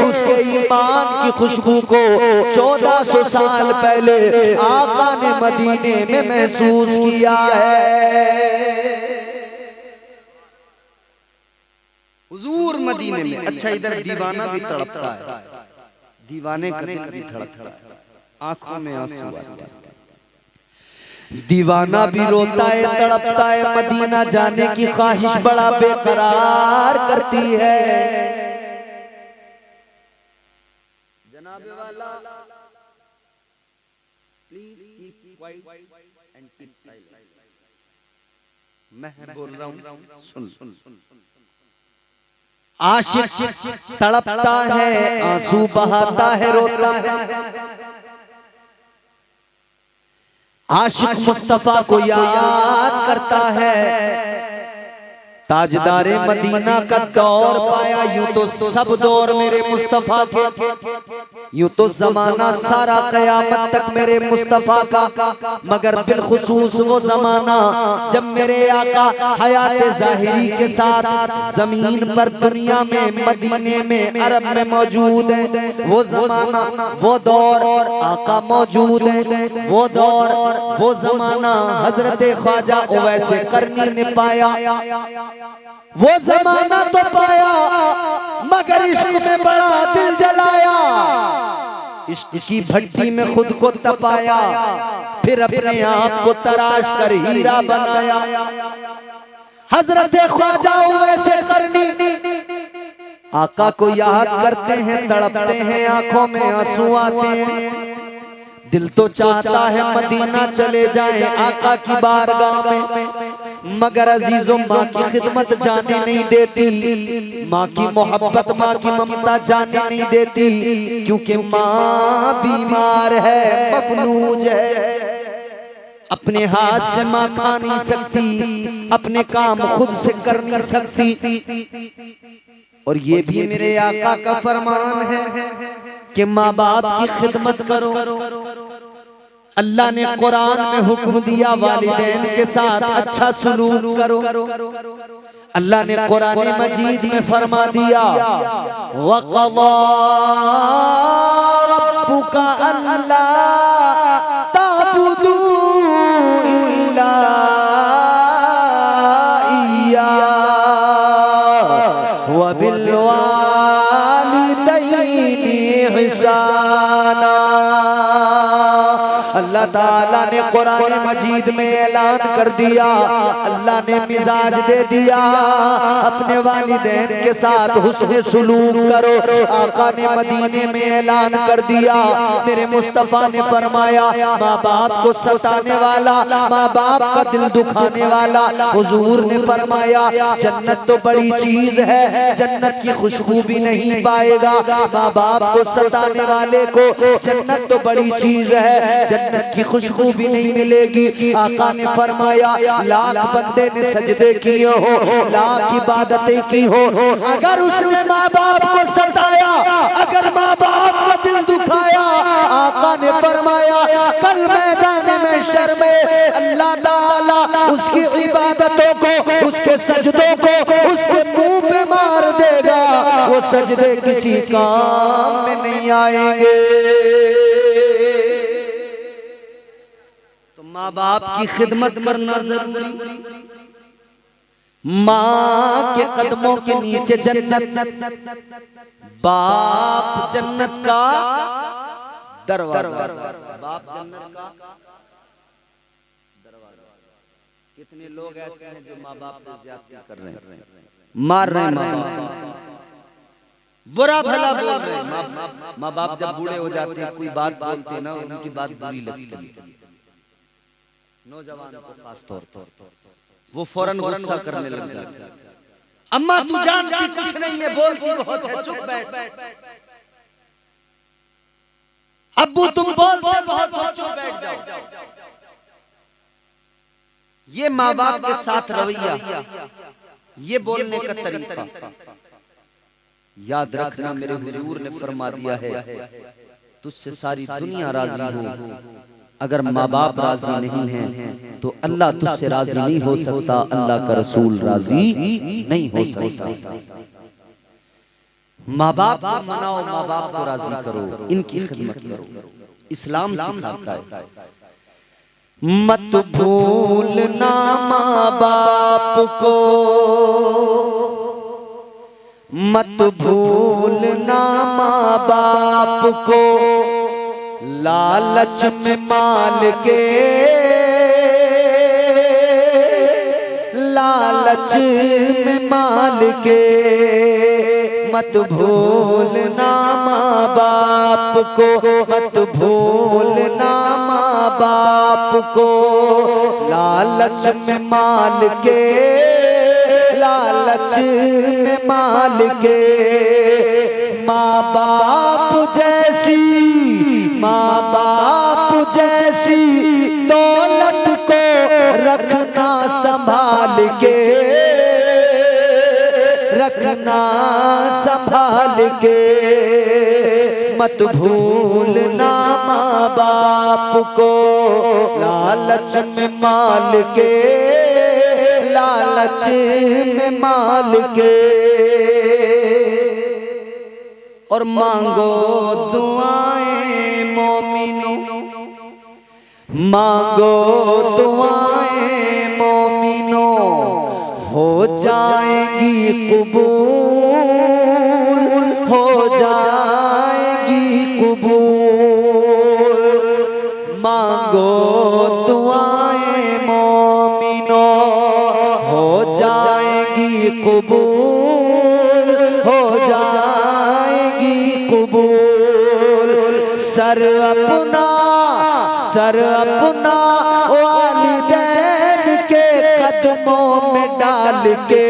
उसके ईमान की खुशबू को 1400 साल पहले आका ने मदीने में महसूस किया है। हुजूर मदीने में। अच्छा इधर दीवाना भी तड़पता है, दीवाने का दिल भी धड़कता है, आंखों में आंसू आते हैं। दीवाना भी रोता है, तड़पता है, मदीना जाने की ख्वाहिश बड़ा बेकरार करती है। जनाबे वाला please keep quiet and keep silent. मैं बोल रहा हूँ, सुन। आशिक तड़पता है, आंसू बहाता है, रोता है। आशिक मुस्तफा को याद करता है। ताजदारे मदीना का दौर पाया, यूं तो सब दौर मेरे मुस्तफा के, यूं तो जमाना सारा कयामत तक मेरे मुस्तफा का, मगर बिलखुसूस वो जमाना जब मेरे आका हयात जाहिरी के साथ जमीन पर, दुनिया में, मदीने में, अरब में मौजूद है। वो जमाना, वो दौर आका मौजूद है। वो दौर, वो जमाना हजरत ख्वाजा ओवैसे करनी ने पाया। वो जमाना तो पाया मगर इश्क में बड़ा दिल जलाया, इश्क की भट्टी में खुद को तपाया, फिर अपने आप को तराश कर हीरा बनाया। हजरत ख्वाजा वैसे करनी आका को याद करते हैं, तड़पते हैं, आंखों में आंसू आते हैं। दिल तो चाहता है मदीना चले जाएं आका की बारगाह में, मगर अजीजों माँ की खिदमत जाने नहीं देती, माँ की मोहब्बत, माँ की ममता जाने नहीं देती, क्योंकि माँ बीमार है, मफलूज है। अपने हाथ से माँ खा नहीं सकती, अपने काम खुद से कर नहीं सकती। और ये भी मेरे आका का फरमान है कि माँ बाप की खिदमत करो। अल्लाह ने कुरान में हुक्म दिया वालिदैन के साथ अच्छा सलूक करो। अल्लाह ने कुरान मजीद में फरमा दिया, वक़ज़ा रब्बुका अल्ला अल्लाह ताला ने कुरान मजीद में ऐलान कर दिया, अल्लाह ने मिजाज दे दिया, अपने वालिदैन के साथ हुस्न सुलूक करो। आका ने मदीने में ऐलान कर दिया, मेरे मुस्तफा ने फरमाया माँ बाप को सताने वाला, माँ बाप का दिल दुखाने वाला, हुजूर ने फरमाया जन्नत तो बड़ी चीज है, जन्नत की खुशबू भी नहीं पाएगा, माँ बाप को सताने वाले को जन्नत तो बड़ी चीज है, जन्नत की खुशबू भी नहीं मिलेगी। आका ने फरमाया लाख बंदे ने सजदे किए हो, लाख इबादतें की हो, अगर उसने माँ बाप को सताया, अगर माँ बाप का दिल दुखाया, आका ने फरमाया कल मैदान में शर्मे अल्लाह ताला उसकी इबादतों को, उसके सजदों को उसके मुंह पे मार देगा, वो सजदे किसी काम में नहीं आएंगे। तो माँ बाप की खिदमत करना जरूरी, माँ के कदमों के नीचे जन्नत, बाप जन्नत का दरवाजा, बाप जन्नत का दरवाजा। कितने लोग ऐसे हैं जो माँ बाप पे ज्यादती कर रहे हैं, मार रहे हैं माँ बाप, बुरा भला बोल रहे हैं। माँ बाप जब बूढ़े हो जाते हैं, कोई बात बोलते हैं ना, उनकी बात बुरी लगती है, नौजवान को खास तौर पर वो फौरन गुस्सा करने लग जाते हैं। अम्मा तू जानती कुछ नहीं है, बोलती बहुत है, चुप बैठ। अब्बू तुम बोलते बहुत हो, चुप बैठ जाओ। ये माँ बाप के साथ रवैया, ये बोलने का तरीका, याद रखना मेरे हुजूर ने फरमा दिया है तुझसे सारी दुनिया राजी हो, अगर माँ बाप राजी नहीं है तो अल्लाह तुझसे राजी नहीं हो सकता, अल्लाह का रसूल राजी नहीं हो सकता। माँ बाप को मनाओ, माँ बाप को राजी करो, इनकी खिदमत करो, इस्लाम सिखाता है। मत भूलना माँ बाप को, मत भूलना माँ बाप को, लालच में माल के, लालच में माल के, मत भूलना माँ बाप को, मत भूलना माँ बाप को, लालच में माल के, लालच में माल के। माँ बाप जैसी, माँ बाप जैसी दौलत को रखना संभाल के, रखना संभाल के, मत भूलना माँ बाप को, लालच में माल के, लालच में माल के। और मांगो दुआएं मोमिनो, मांगो दुआएं मोमिनो, हो जाएगी कबूल, हो जाएगी कबूल। मांगो दुआएं मोमिनो, हो जाएगी कबूल, हो जाएगी कबूल। सर अपना, सर अपना वालिदैन के कदमों में डाल के,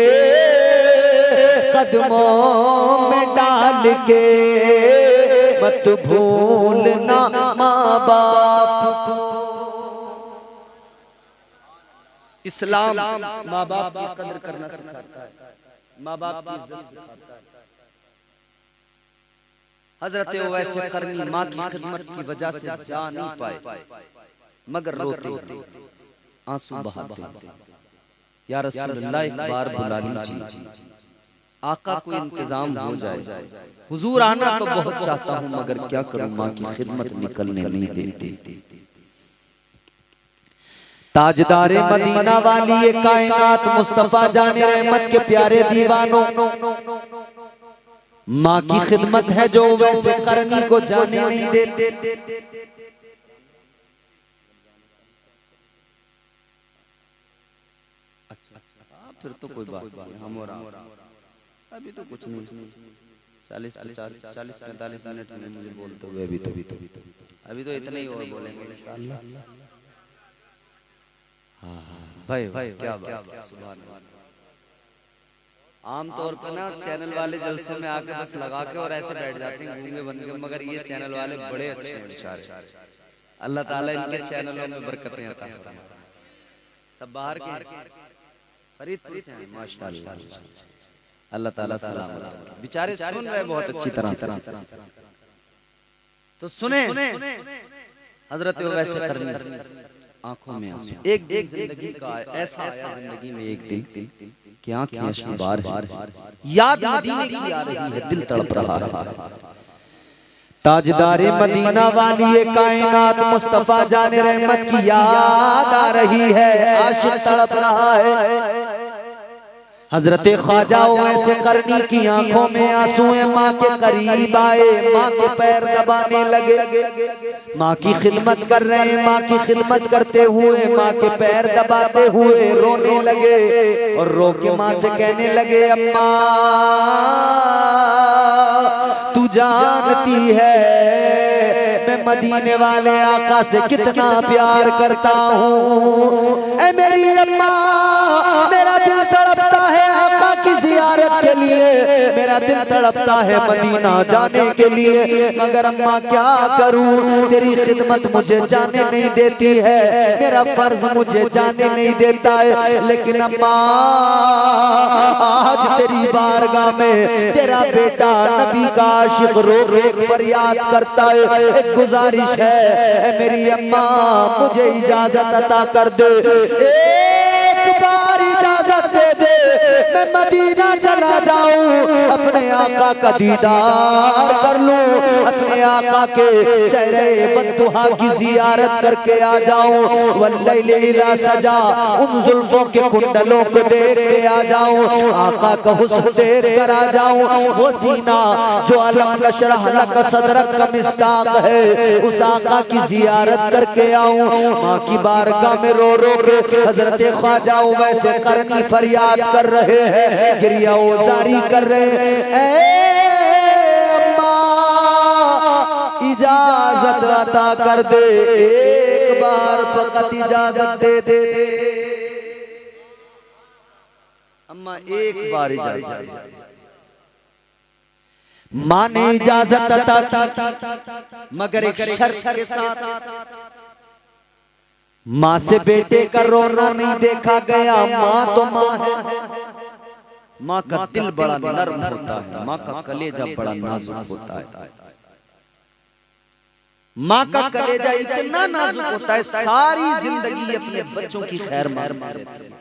कदमों में डाल के, मत भूलना माँ बाप को। इस्लाम माँ बाप की कदर करना सिखाता है, माँ बाप की इज्जत सिखाता है। हजरत वैसे करनी माँ की खिदमत की वजह से जा नहीं पाए, मगर रोते आंसू बहाते, या रसूलुल्लाह एक बार बुला लीजिए, आका को इंतजाम हो जाए। हुजूर आना तो बहुत चाहता हूँ, मगर क्या करूँ माँ की खिदमत निकलने नहीं देते। ताजदारे मदीना वाली ये कायनात मुस्तफा जाने रहमत के प्यारे दीवानों, माँ की खिदमत है जो वैसे करनी को जाने नहीं देते। अच्छा, फिर तो कोई बात नहीं, हम और आप अभी तो कुछ नहीं, 40-45 मिनट में मुझे बोलते हुए अभी तो इतना ही और बोलेंगे इंशाअल्लाह। हाँ हाँ भाई क्या बात है, सुभान अल्लाह। आमतौर पर ना चैनल वाले जलसों में आके बस लगा के और ऐसे बैठ जाते हैं गूंगे बन के, मगर ये चैनल वाले बड़े अच्छे हैं बेचारे। अल्लाह ताला इनके चैनलों में बरकतें अता फरमाए। सब बाहर के फरीदपुर से हैं माशाअल्लाह, अल्लाह ताला सलामत रखे। बेचारे सुन रहे बहुत अच्छी तरह से, तो सुने हजरत वैसे करनी आंखों में आंसू। एक दिन जिंदगी का ऐसा आया जिंदगी में एक दिन कि आंखें अश्कबार याद मदीने की आ रही है, दिल तड़प रहा है। ताजदारे मदीना वाली कायनात मुस्तफा जाने रहमत की याद आ रही है, आशिक तड़प रहा है। हजरत ख्वाजा वैसे करनी की आंखों में आंसू है। माँ के करीब आए, माँ के पैर दबाने लगे, माँ की खिदमत कर रहे हैं। माँ की खिदमत करते हुए माँ के पैर दबाते हुए रोने लगे और रो के माँ से कहने लगे, अम्मा तू जानती है मैं मदीने वाले आका से कितना प्यार करता हूँ। ऐ मेरी अम्मा, मेरा दिल तड़पता है आका की जियारत के लिए, मेरा दिल तड़पता है मदीना जाने के लिए, मगर अम्मा क्या करूं, तेरी खिदमत मुझे जाने नहीं देती है, मेरा फर्ज मुझे जाने नहीं देता है। लेकिन अम्मा आज तेरी बारगाह में तेरा बेटा नबी का आशिक रो रो फरियाद करता है, एक गुजारिश है मेरी अम्मा, मुझे इजाजत अता कर दे, एक बार इजाजत दे दे, मैं मदीना चला जाऊं, अपने आका का दीदार कर लूं, अपने आका के चेहरे बद्दुहा की जियारत करके आ जाऊं, वल्लैल इज़ा सजा, उन जुल्फों के कुंडलों को देख के आ जाऊं, आका का हुस्न देख कर आ जाऊं, वो सीना जो अलम नशरह लक सदरक का मिस्ताक है, उस आका की जियारत करके आऊं। माँ की बारगाह में रो रो के हजरत ख्वाजा वैसे करनी फरियाद कर रहे हैं, गिरिया जारी कर रहे हैं, अम्मा इजाजत अता कर दे, एक बार फकत इजाजत दे दे, अम्मा एक बार इजाजत। माँ ने इजाजत अता की, मगर एक शर्त के साथ, माँ से बेटे का रोना नहीं देखा गया। माँ तो माँ है, माँ का दिल बड़ा नरम होता है, माँ का कलेजा बड़ा नाजुक होता है, माँ का कलेजा इतना नाजुक होता है, सारी जिंदगी अपने बच्चों की खैर मारते रहते हैं।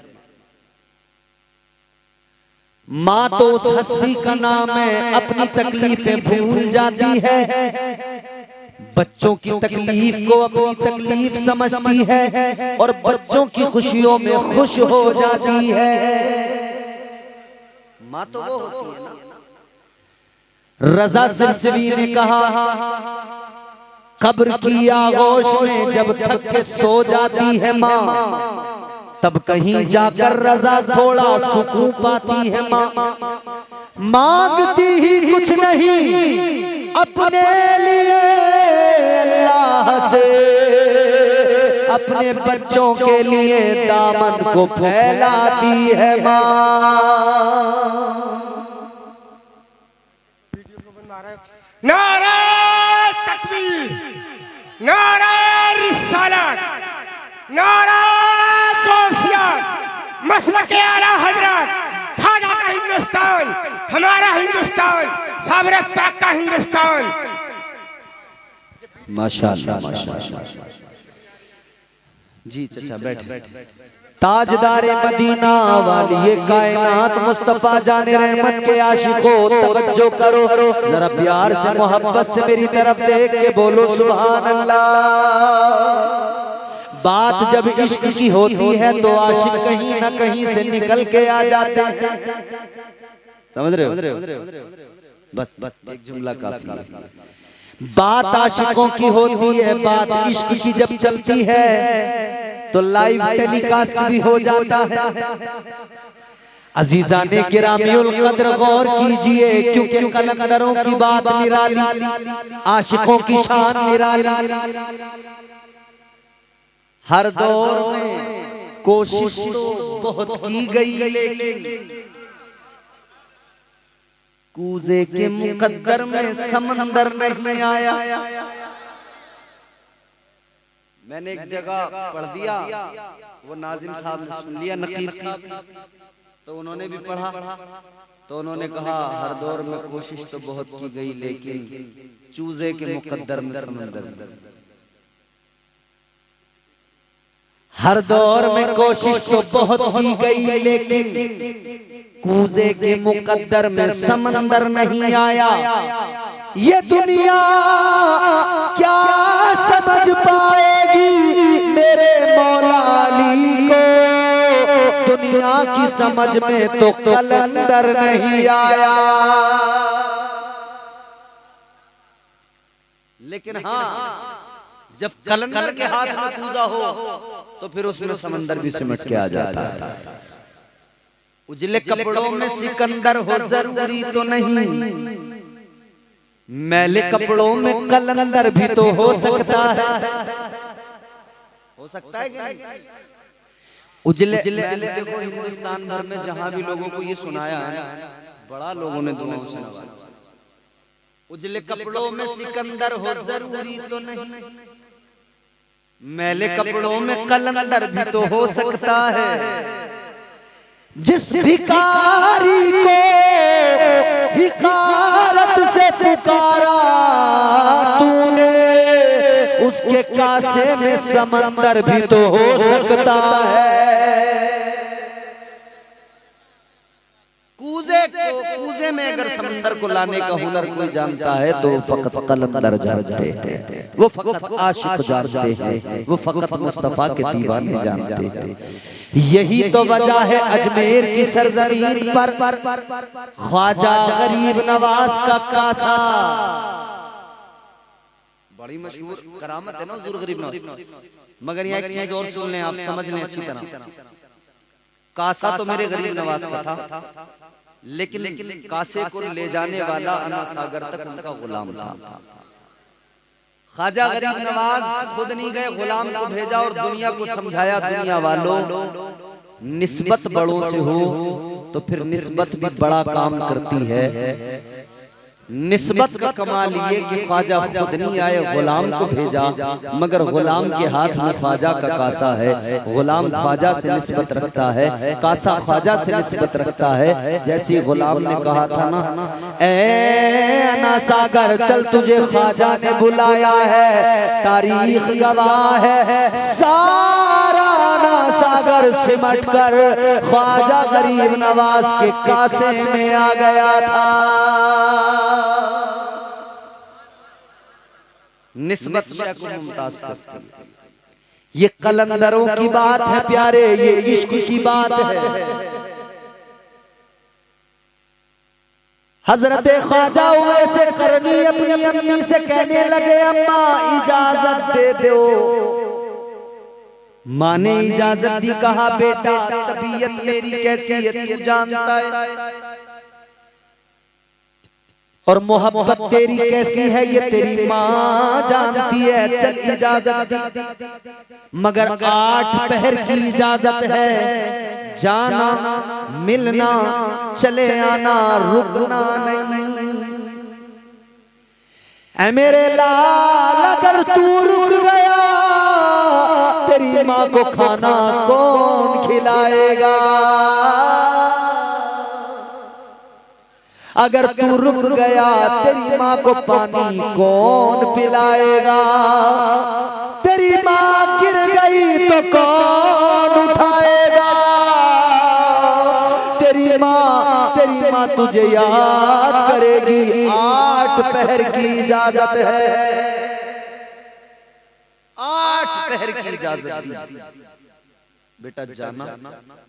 माँ तो उस हस्ती का नाम है, अपनी तकलीफें भूल जाती है, बच्चों की तकलीफ को अपनी तकलीफ समझती है और बच्चों की खुशियों में खुश हो जाती है। माँ तो वो होती है ना। रजा सिरसवी ने कहा, कब्र की आगोश में जब थक के सो जाती है माँ, तब कहीं जाकर रजा थोड़ा सुकून पाती है माँ, मांगती ही कुछ नहीं अपने लिए अल्लाह से, अपने बच्चों के लिए दामन को फैलाती है माँ। नारा तकबीर, नारा रिसालत, नारा गौसियत, मसलके आला हजरत, खाजा का हिंदुस्तान, हमारा हिंदुस्तान, साबरत पाक का हिंदुस्तान। माशाअल्लाह माशाअल्लाह। जी चाचा बैठ। ताजदारे मदीना वाली कायनात मुस्तफा जाने रहमत के आशिकों, तवज्जो करो जरा, प्यार से मोहब्बत से मेरी तरफ देख के बोलो सुभान अल्लाह। बात जब इश्क की होती है तो आशिक कहीं ना कहीं से निकल के आ जाते हैं, समझ रहे हो? बस एक जुमला काफी है। बात आशिकों की होती है, बात इश्क की जब चलती है तो लाइव टेलीकास्ट भी हो जाता है। अजीजाने किरामियुल कद्र गौर कीजिए, क्योंकि कलंदरों की बात निराली, आशिकों की शान निराली। हर दौर में कोशिश तो बहुत की गई, लेकिन कूजे के मुकद्दर में समंदर नहीं आया। मैंने एक जगह पढ़ दिया, वो नाजिम साहब ने सुन लिया, नकीब साहब, तो उन्होंने भी पढ़ा, तो उन्होंने कहा हर दौर में कोशिश तो बहुत की गई, लेकिन चूजे के मुकद्दर में समंदर। हर दौर में कोशिश तो बहुत की गई, लेकिन कूजे के मुकद्दर में समंदर नहीं आया। ये दुनिया क्या समझ पाएगी मेरे मौला अली को, दुनिया की समझ में तो कलंदर नहीं आया। लेकिन हाँ, जब कलंदर के हाथ में कूजा हो तो फिर उसमें समंदर भी सिमट के आ जाता है। उजले कपड़ों में सिकंदर हो जरूरी तो नहीं, मैले कपड़ों में कलंदर भी तो हो सकता है। हो सकता है कि नहीं? उजले मैंने देखो हिंदुस्तान भर में जहां भी लोगों को ये सुनाया है, बड़ा लोगों ने दुआओं से नवाजा। उजले कपड़ों में सिकंदर हो जरूरी तो नहीं, मैले कपड़ों में कलंदर भी तो हो सकता है। जिस भिखारी को हिकारत से पुकारा तूने, उसके कासे में समंदर भी तो हो सकता है। कूजे में अगर समंदर को लाने का हुनर कोई जानता है तो फकत कलंदर जानते हैं, वो फकत आशिक जानते हैं, वो फकत मुस्तफा के दीवाने जानते हैं। यही तो वजह है अजमेर की सरजमीन पर ख्वाजा गरीब नवाज का कासा, बड़ी मशहूर करामत है ना हुजूर गरीब नवाज। मगर यहाँ एक चीज और सुन लें, आप समझ लें अच्छी तरह। कासा तो मेरे गरीब नवाज का था, लेकिन कासे को ले जाने वाला अना सागर तक उनका गुलाम था। ख्वाजा गरीब नवाज खुद नहीं गए, गुलाम को भेजा और दुनिया को समझाया, दुनिया वालों निस्बत बड़ों से हो तो फिर निस्बत भी बड़ा काम करती है। निस्बत का कमाल ये कि ख्वाजा खुद नहीं आए, गुलाम को भेजा, मगर गुलाम के हाथ में ख्वाजा का कासा है। गुलाम ख्वाजा से निस्बत रखता है, कासा ख्वाजा से निस्बत रखता है। जैसे गुलाम ने कहा था ना, ए अना सागर चल तुझे ख्वाजा ने बुलाया है, तारीख गवाह है सारा अना सागर सिमट कर ख्वाजा गरीब नवाज के कासे में आ गया था। निस्बत शय को मुमताज करती है। ये कलंदरों की बात है प्यारे, ये इश्क की बात है। हजरत ख्वाजा वैसे करनी अपनी अम्मी से कहने लगे, अम्मा इजाजत दे दो। माँ ने इजाजत दी, कहा बेटा तबीयत मेरी कैसी है तू जानता है, और मोहब्बत तेरी कैसी है ये तेरी माँ जानती है। चल इजाजत दी, मगर 8 पहर की इजाजत है, जाना मिलना चले आना रुकना नहीं। ऐ मेरे लाल अगर तू रुक गया तेरी माँ को खाना कौन खिलाएगा, अगर तू रुक गया तेरी माँ को पानी कौन पिलाएगा, तेरी माँ गिर गई तो कौन उठाएगा, तेरी माँ तुझे याद करेगी। 8 पहर की इजाजत है, 8 पहर की इजाजत दी, बेटा जाना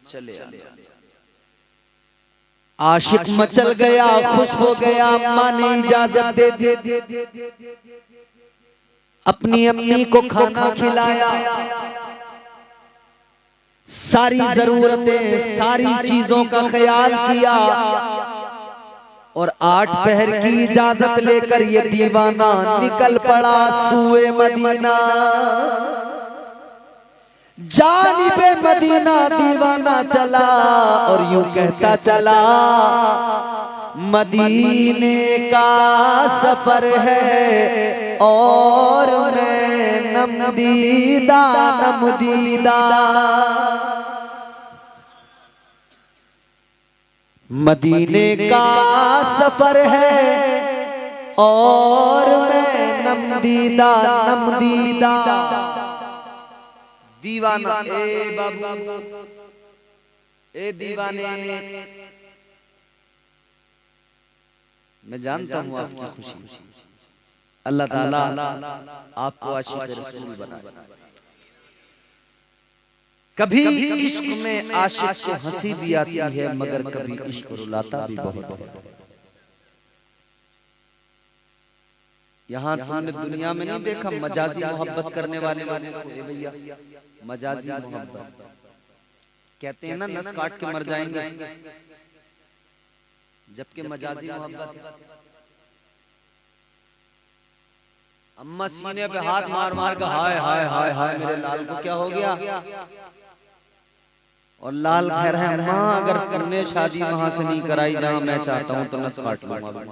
चले आना। आशिक मचल गया, खुश हो गया, अम्मा ने इजाजत दे दी। अपनी अम्मी को खाना खिलाया, सारी जरूरतें, सारी चीजों का ख्याल किया और 8 पहर की इजाजत लेकर ये दीवाना निकल पड़ा सूए मदीना। जानिबे मदीना दीवाना चला और यूं कहता चला, मदीने का सफर है और मैं नमदीदा नमदीदा। मदीने का सफर है और मैं नमदीदा नमदीदा। दीवाना ए बाबू, ए दीवाने, मैं जानता हूं आपकी खुशी। अल्लाह ताला आपको आशिक रसूल बनाए। कभी इश्क में आशिक को हंसी भी आती है, मगर कभी इश्क रुलाता भी बहुत है। यहाँ तुमने दुनिया में नहीं देखा मजाजी मोहब्बत करने वाले लोगों को? भैया मजाजी मोहब्बत कहते हैं ना, नस काट के मर जाएंगे, जबकि मजाजी मोहब्बत है। अम्मा सीने पे हाथ मार मार के हाय हाय हाय हाय मेरे लाल को क्या हो गया, और लाल कह रहा है अम्मा अगर तुमने शादी वहां से नहीं कराई जहां मैं चाहता हूं तो नस काट लूंगा।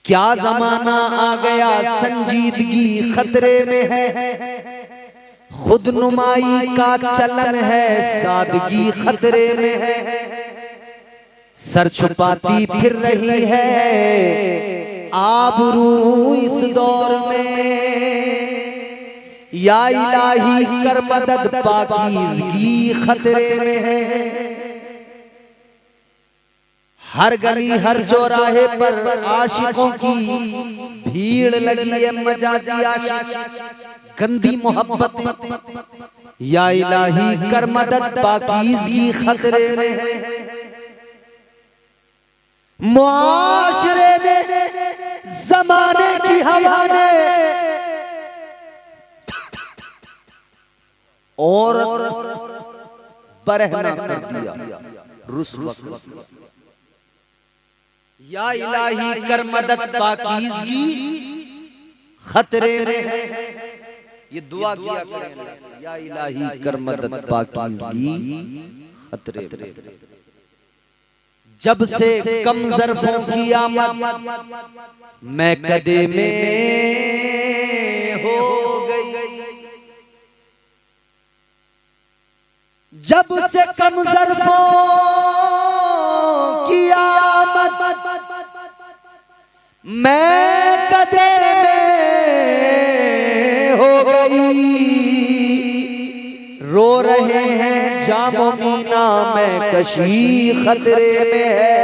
क्या जमाना आ गया, संजीदगी खतरे में है, खुद नुमाई का चलन है, सादगी खतरे में है। सर छुपाती फिर रही है आबरू इस दौर में, या इलाही कर मदद पाकीज़गी खतरे में है। हर गली हर चौराहे पर आशिकों की भीड़ लगी है, मजाजी आशिक गंदी मोहब्बत, या इलाही कर मदद पाकीज़गी खतरे में है। मुआशरे ने जमाने की हवा ने और बरहना कर दिया रुस्वा। या इलाही कर मदद पाकीज़गी खतरे में है। ये दुआ किया करें अल्लाह से, या इलाही कर मदद पाकीज़गी खतरे में। जब से कम ज़र्फ़ों की आमद मैं कदे में हो गई, जब से कम ज़र्फ़ों की आमद मैं कदे में हो गई। रो रहे हैं जामो मीना में कशी खतरे में है।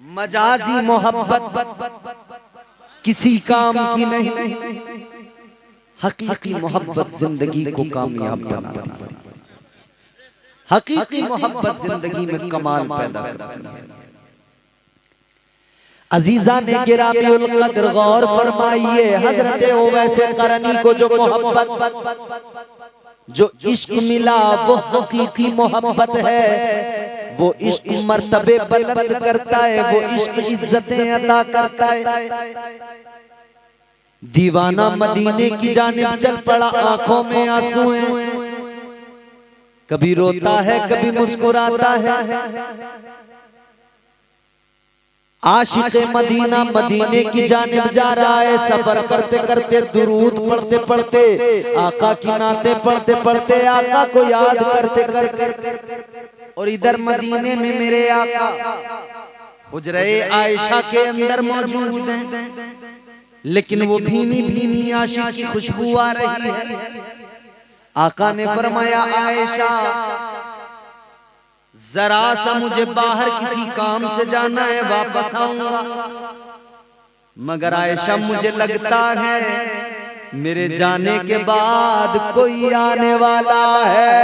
मजाजी मोहब्बत किसी काम की नहीं, हकीकी मोहब्बत जिंदगी को कामयाब बनाती है। हकीकी मोहब्बत जिंदगी में कमाल पैदा करती है। अजीजा ने गिरामीउल कद्र गौर फरमाइए, हजरत ओवैसे करनी को जो मोहब्बत, जो इश्क मिला वो हकीकी मोहब्बत है। वो इश्क मर्तबे बुलंद करता है, वो इश्क इज्जतें अता करता है। दीवाना मदीने की जानिब चल पड़ा, आंखों में आंसू हैं, कभी रोता है कभी मुस्कुराता है। आशिक़े मदीना मदीने की जानिब जा रहा है, सफर करते करते दुरूद पढ़ते पढ़ते, आका की नाते पढ़ते पढ़ते, आका को याद करते करते। और इधर मदीने में मेरे आका हुजरे आयशा के अंदर मौजूद हैं, लेकिन वो भीनी भीनी आशिक की खुशबू आ रही है। आका ने फरमाया आयशा जरा सा मुझे बाहर किसी काम से जाना है, वापस आऊंगा। मगर आयशा मुझे लगता है मेरे जाने के बाद कोई आने वाला है।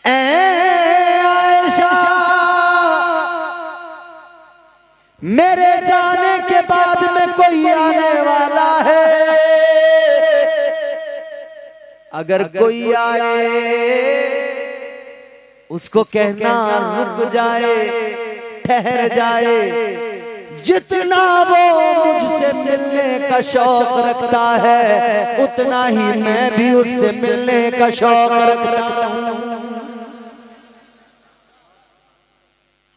आयशा, मेरे जाने के बाद में कोई आने वाला है। अगर कोई आए उसको कहना रुक जाए, ठहर जाए। जितना वो मुझसे मिलने का शौक रखता है उतना ही मैं भी उससे मिलने का शौक रखता हूँ।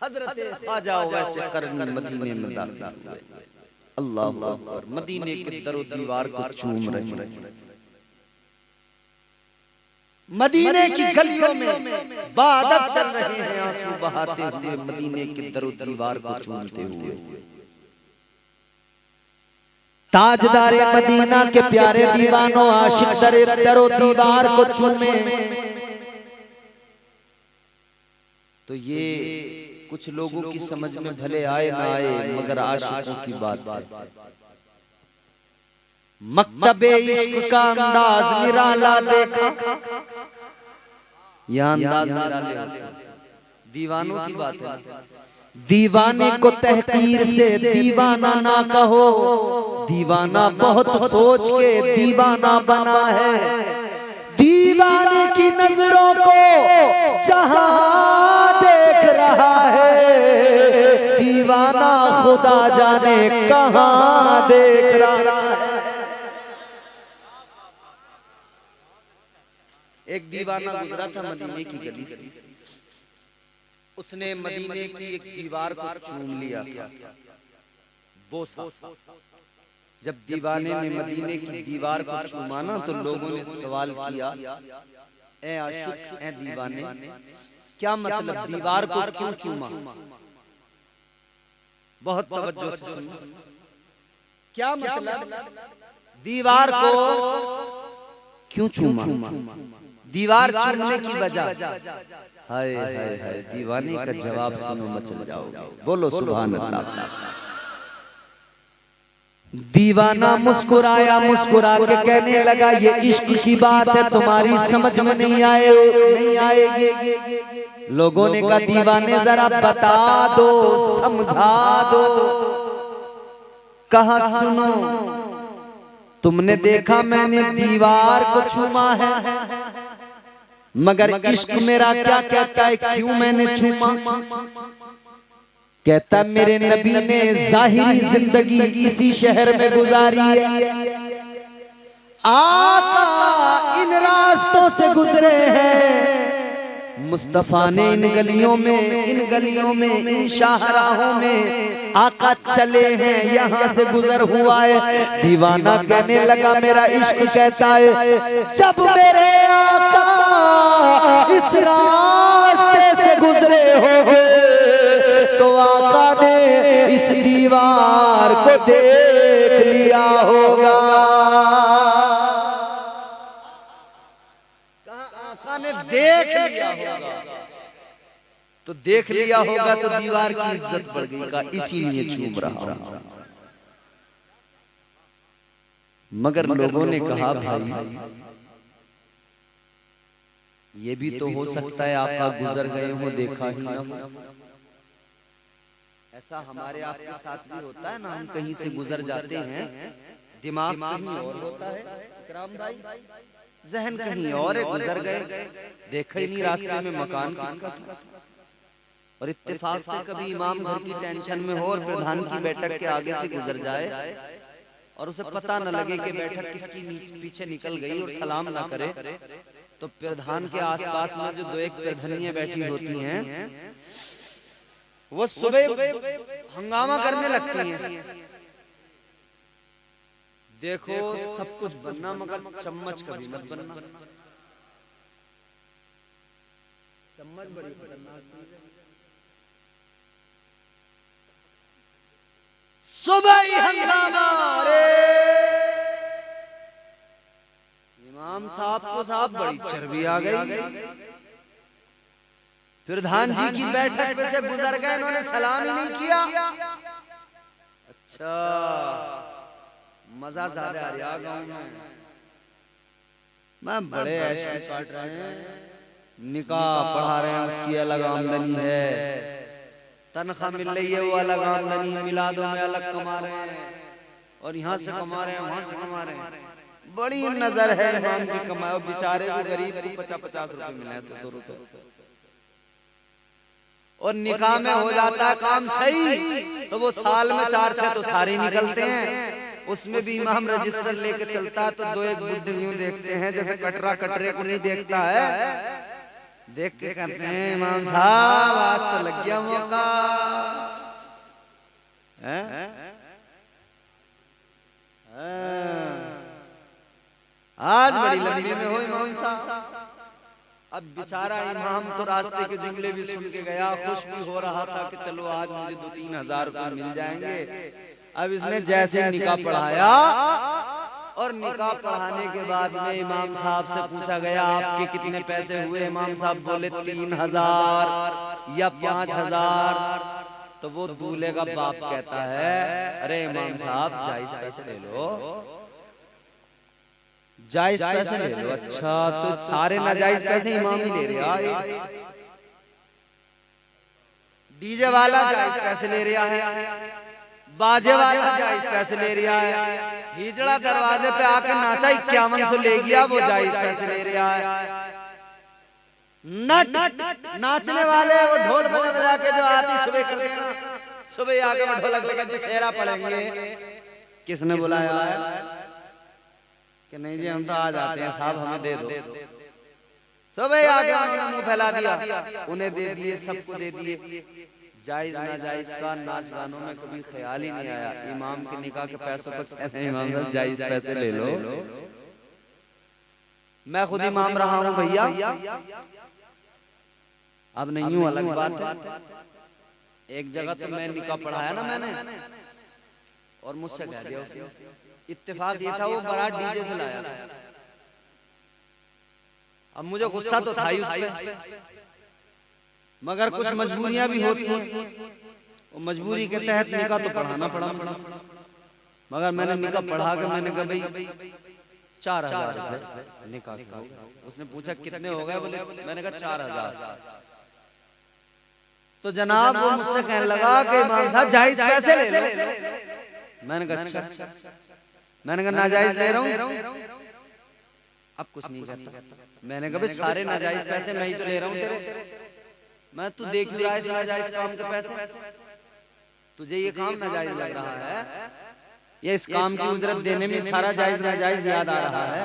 हजरत ख्वाजा वैसे करनी मदीने में दाखिल हुए। अल्लाह अकबर। मदीने के दरो दीवार को चूम रहे हैं। मदीने की गलियों में बादल चल रहे हैं, आंसू बहाते हुए मदीने के दरो दीवार को चूमते हुए। ताजदारे मदीना के प्यारे दीवानों, आशिक दरो दीवार को चूमे तो ये कुछ लोगों की समझ में भले आए ना आए, मगर आशिकों की बात है। मकतबे इश्क का अंदाज निराला देखा, यह अंदाज निराले होते हैं। दीवानों की बात है। दीवाने को तहकीर से दीवाना ना कहो, दीवाना बहुत सोच के दीवाना बना है। दीवाने की नजरों को जहां देख रहा है, दीवाना खुदा जाने कहां देख रहा है। एक दीवाना गुजरा था मदीने की गली से। उसने मदीने की एक दीवार को चूम लिया था, बोसा। जब दीवाने ने मदीने की दीवार को चूमा ना तो लोगों ने सवाल किया, ए आशिक, ए दीवाने, क्या मतलब दीवार को क्यों चूमा? बहुत तवज्जो से सुनो, क्या मतलब दीवार को क्यों चूमा? दीवार चूमने की वजह। हाय हाय हाय, दीवाने का जवाब सुनो मचल जाओगे। बोलो सुभान अल्लाह। दीवाना मुस्कुराया, मुस्कुरा के कहने लगा, ये इश्क की बात है, तुम्हारी समझ में नहीं आएगी। लोगों ने कहा, दीवाने जरा बता दो, समझा दो। कहा, सुनो, तुमने देखा मैंने दीवार को चूमा है, मगर इश्क मेरा क्या कहता है, क्यों मैंने चूमा? कहता, मेरे नबी ने जाहिरी जिंदगी इसी शहर में गुजारी है, आका इन रास्तों से गुजरे हैं, मुस्तफा ने इन गलियों में इन शाहराहों में आका चले हैं, यहाँ से गुजर हुआ है। दीवाना कहने लगा, मेरा इश्क कहता है, जब मेरे आका इस रास्ते से गुजरे होंगे तो आका ने इस दीवार को देख लिया होगा। आका ने देख लिया होगा, तो देख लिया होगा तो दीवार की इज्जत बढ़ गई का, इसीलिए चूम रहा हूं। मगर लोगों ने कहा, भाई ये भी तो हो सकता है आका गुजर गए हो, देखा ही ना हो। ऐसा हमारे आपके साथ भी होता है ना, हम कहीं से गुजर जाते हैं, दिमाग कहीं और होता है इकराम भाई, जहन कहीं और है, गुजर गए, देखा ही नहीं रास्ते में मकान किसका था। और इत्तेफाक से कभी इमाम घर की टेंशन में हो और प्रधान की बैठक के आगे से गुजर जाए और उसे पता न लगे कि बैठक किसकी पीछे निकल गई और सलाम ना करे, तो प्रधान के आसपास में जो दो एक प्रधानियां बैठी होती हैं, वो सुबह हंगामा करने लगती हैं। देखो सब कुछ बनना, मगर चम्मच कभी मत बनना। चम्मच बड़ी खतरनाक चीज है। सुबह ही हंगामा, अरे इमाम साहब को साहब बड़ी चर्बी आ गई, प्रधान जी की बैठक पे से गुजर गए, इन्होंने सलाम ही नहीं किया। अच्छा, मजा ज्यादा आ रहा गाँव में। मैं बड़े ऐश काट रहे हैं, निकाह पढ़ा रहे हैं, उसकी अलग आमदनी है, तनख्वाह मिल रही है वो अलग आमदनी, मिलादों में अलग कमा रहे हैं, और यहाँ से कमा रहे हैं वहां से कमा रहे हैं। बड़ी नजर है इमाम की कमाई। बेचारे को गरीब को 50-50 रुपए मिले हैं, 100 रुपए, और निकाह में हो जाता है काम सही तो वो साल में 4-6 तो सारे निकलते हैं। उसमें भी इमाम रजिस्टर लेके चलता है तो 2-1 बुड्ढे यूं देखते हैं जैसे कटरा कटरे को नहीं देखता है, देख के कहते हैं इमाम साहब आज तो लग गया मौका है? आज बड़ी लंबी में हो इमाम साहब। अब बेचारा इमाम तो रास्ते के जुमले भी सुन के गया, खुश भी हो रहा था कि चलो आज मुझे 2-3 हजार रुपए मिल जाएंगे। अब इसने जैसे निकाह पढ़ाया, और निकाह पढ़ाने के बाद में इमाम साहब से पूछा गया आपके कितने पैसे हुए? इमाम साहब बोले 3000 या 5000। तो वो दूल्हे का बाप कहता है अरे इमाम साहब जायज पैसे ले लो, जायज पैसे ले लो। अच्छा, तो सारे नाजायज पैसे इमाम ही ले रहा है, डीजे वाला जायज पैसे ले रहा है, बाजे वाला जायज पैसे ले रहा है, हिजड़ा दरवाजे पे आके नाचा 5100 ले गया वो जायज पैसे ले रहा है। नट नाचने वाले वो ढोल बजा बजा के जो आती सुबह कर देना, सुबह आके वो ढोलक लगा जी सेहरा पड़ेंगे, किसने बुलाया है कि नहीं जी हम तो आ जाते हैं साहब हमें दे दो। सुबह आके उन्होंने मुंह फैला दिया, उन्हें दे दिए, सबको दे दिए। जायज नाजायज का नाच गानों में कभी ख्याल ही नहीं आया। इमाम के निकाह के पैसों पर कहते हैं इमाम साहब जायज पैसे ले लो। मैं खुद इमाम रहा हूं भैया, अब नहीं हूं, अलग बात है। एक जगह तो मैं निकाह पढ़ाया ना मैंने, और मुझसे कह दिया उसने, इत्तेफाक ये था वो बारात डीजे से लाया था। अब मुझे गुस्सा तो था ही उस पे, मगर कुछ मजबूरियां भी होती हैं, वो मजबूरी के तहत निकाह तो पढ़ाना पड़ा मुझे। मगर मैंने निकाह पढ़ा के मैंने कहा भाई 4000 रुपए निकाह का। उसने पूछा कितने हो गए? बोले मैंने कहा 4000। तो जनाब वो मुझसे कहने लगा कि इमाम साहब जायज पैसे ले लो। मैंने कहा अच्छा। मैंने कहा नाजायज ले रहा हूँ, अब कुछ नहीं कहता। मैंने कहा भाई सारे नाजायज पैसे मैं ही तो ले रहा हूँ तेरे, मैं तू देख रहा है इस नाजायज काम के पैसे, तुझे ये काम नाजायज लग रहा है, ये इस काम की उजरत देने में सारा जायज नाजायज याद आ रहा है।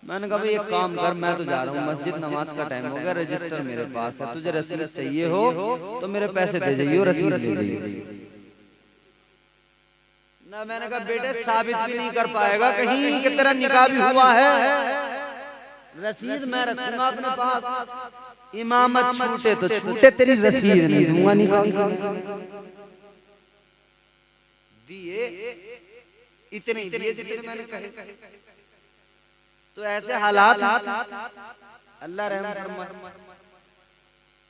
मैंने कहा भाई एक काम कर, मैं तो जा रहा हूँ मस्जिद, नमाज का टाइम हो गया, रजिस्टर मेरे पास है, तुझे रसीद चाहिए हो तो मेरे पैसे दे जाइए, रसीद ले जाइए ना। मैंने कहा बेटे साबित भी नहीं कर पाएगा कहीं कि तेरा निकाह भी हुआ है, रसीद मैं रखूंगा अपने पास, इमामत छूटे तो छूटे, तेरी रसीद नहीं दूंगा निकाह। दिए इतने ही दिए जितने मैंने कहे। तो ऐसे हालात अल्लाह रहम फरमाए।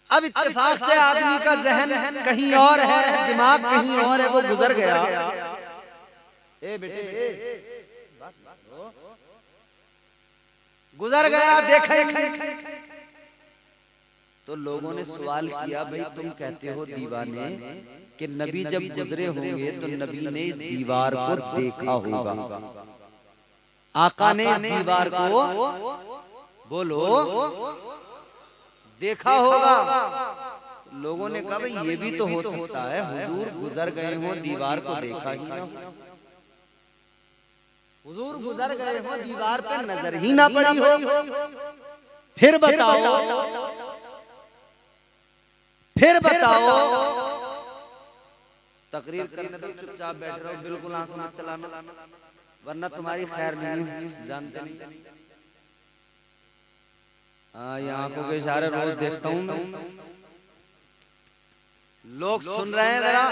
अब इत्तेफाक से आदमी का जहन कहीं और है, दिमाग कहीं और है, वो गुजर गया। ए बेटे गुजर गया, देखा ही नहीं। तो लोगों ने सवाल किया भाई तुम कहते हो दीवाने कि नबी जब गुजरे होंगे तो नबी ने इस दीवार को देखा होगा, आका ने इस दीवार को बोलो देखा होगा। लोगों ने कहा भाई ये भी तो हो सकता है हुजूर गुजर गए हो, दीवार को देखा ही ना हो, हुजूर गुजर गए हो, दीवार पे नजर ही ना पड़ी हो, फिर बताओ, फिर बताओ। तकरीर करने दो, चुपचाप बैठ रहो, बिल्कुल आंख मत चलाना वरना तुम्हारी खैर नहीं, जानते नहीं। हाँ ये आंखों के इशारे रोज देखता हूँ, लोग सुन रहे हैं। जरा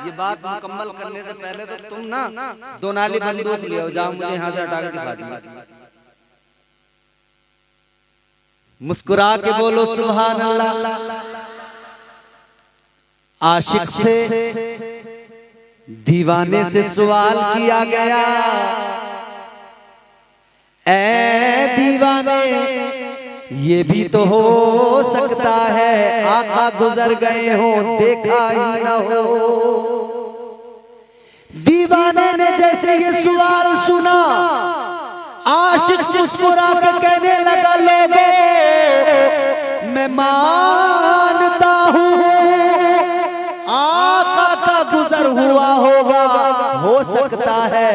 ये बात मुकम्मल करने से पहले तो तुम ना दो नाली बंदूक ले आओ, जाओ मुझे यहाँ से हटा के दिखा दिया। मुस्कुरा के बोलो सुभान अल्लाह। आशिक से दीवाने से सवाल किया गया, ऐ दीवाने ये भी तो हो सकता है आका गुजर गए हो देखा ही न हो। दीवाने ने जैसे ये सवाल सुना, आशिक मुस्कुरा के कहने लगा, लोगों मैं मानता हूँ आका का गुजर हुआ होगा, हो सकता है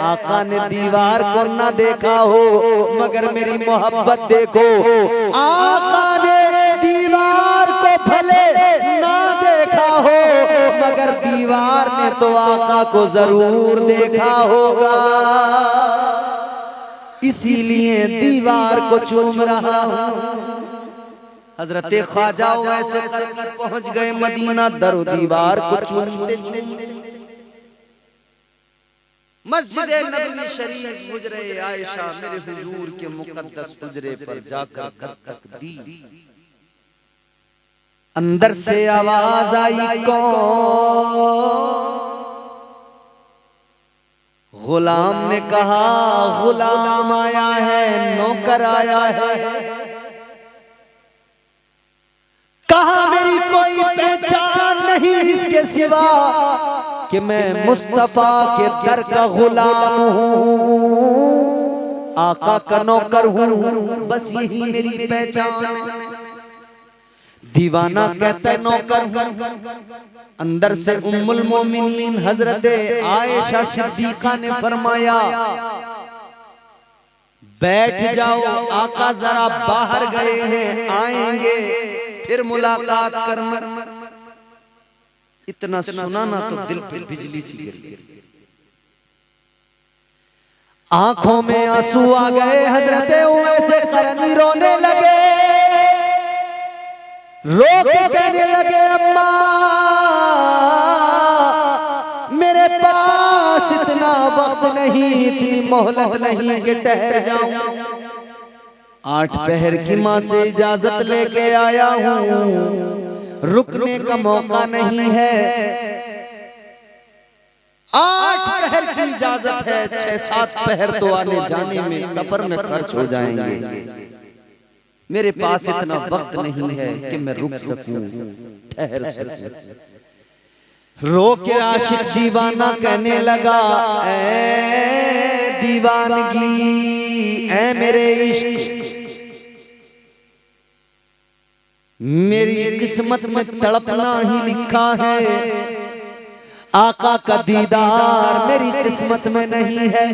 आका ने दीवार को ना देखा हो, मगर मेरी मोहब्बत देखो, आका ने दीवार को भले ना देखा हो, मगर दीवार ने तो आका को जरूर देखा होगा, इसीलिए दीवार को चूम रहा हूं। हजरत ख्वाजा वैसे करके पहुंच गए मदीना, दरो दीवार को चूमते चूमते मस्जिद नबवी शरीफ हुजरे आयशा मेरे हुजूर के मुकद्दस हुजरे पर जाकर दस्तक दी। अंदर से आवाज आई, कौन? गुलाम ने कहा, गुलाम आया है, नौकर आया है। कहा मेरी कोई पहचान नहीं इसके सिवा कि मैं मुस्तफा के दर का गुलाम हूँ, आका का नौकर हूँ, बस यही मेरी पहचान है। दीवाना कहता है नौकर हूँ। अंदर से उम्मुल मोमिनीन हजरत आयशा सिद्दीका ने फरमाया, बैठ जाओ, आका जरा बाहर गए हैं, आएंगे फिर मुलाकात करना। इतना सुना ना तो दिल पे बिजली सी गिर गई, आंखों में आंसू आ गए। हजरत उवैसे करनी रोने लगे, रो के कहने लगे, अम्मा मेरे पास इतना वक्त नहीं, इतनी मोहलत नहीं कि ठहर जाऊं। 8 पहर की माँ से इजाजत लेके आया हूँ, रुकने का मौका नहीं है। 8 पहर की इजाजत है, 6-7 पहर तो आने जाने में सफर में खर्च हो जाएंगे, मेरे पास इतना वक्त नहीं है कि मैं रुक सकूं, ठहर सकूं। रो के आशिक दीवाना कहने लगा, ऐ दीवानगी, ऐ मेरे इश्क, मेरी किस्मत में तड़पना ही लिखा है, आका का दीदार मेरी किस्मत में नहीं है।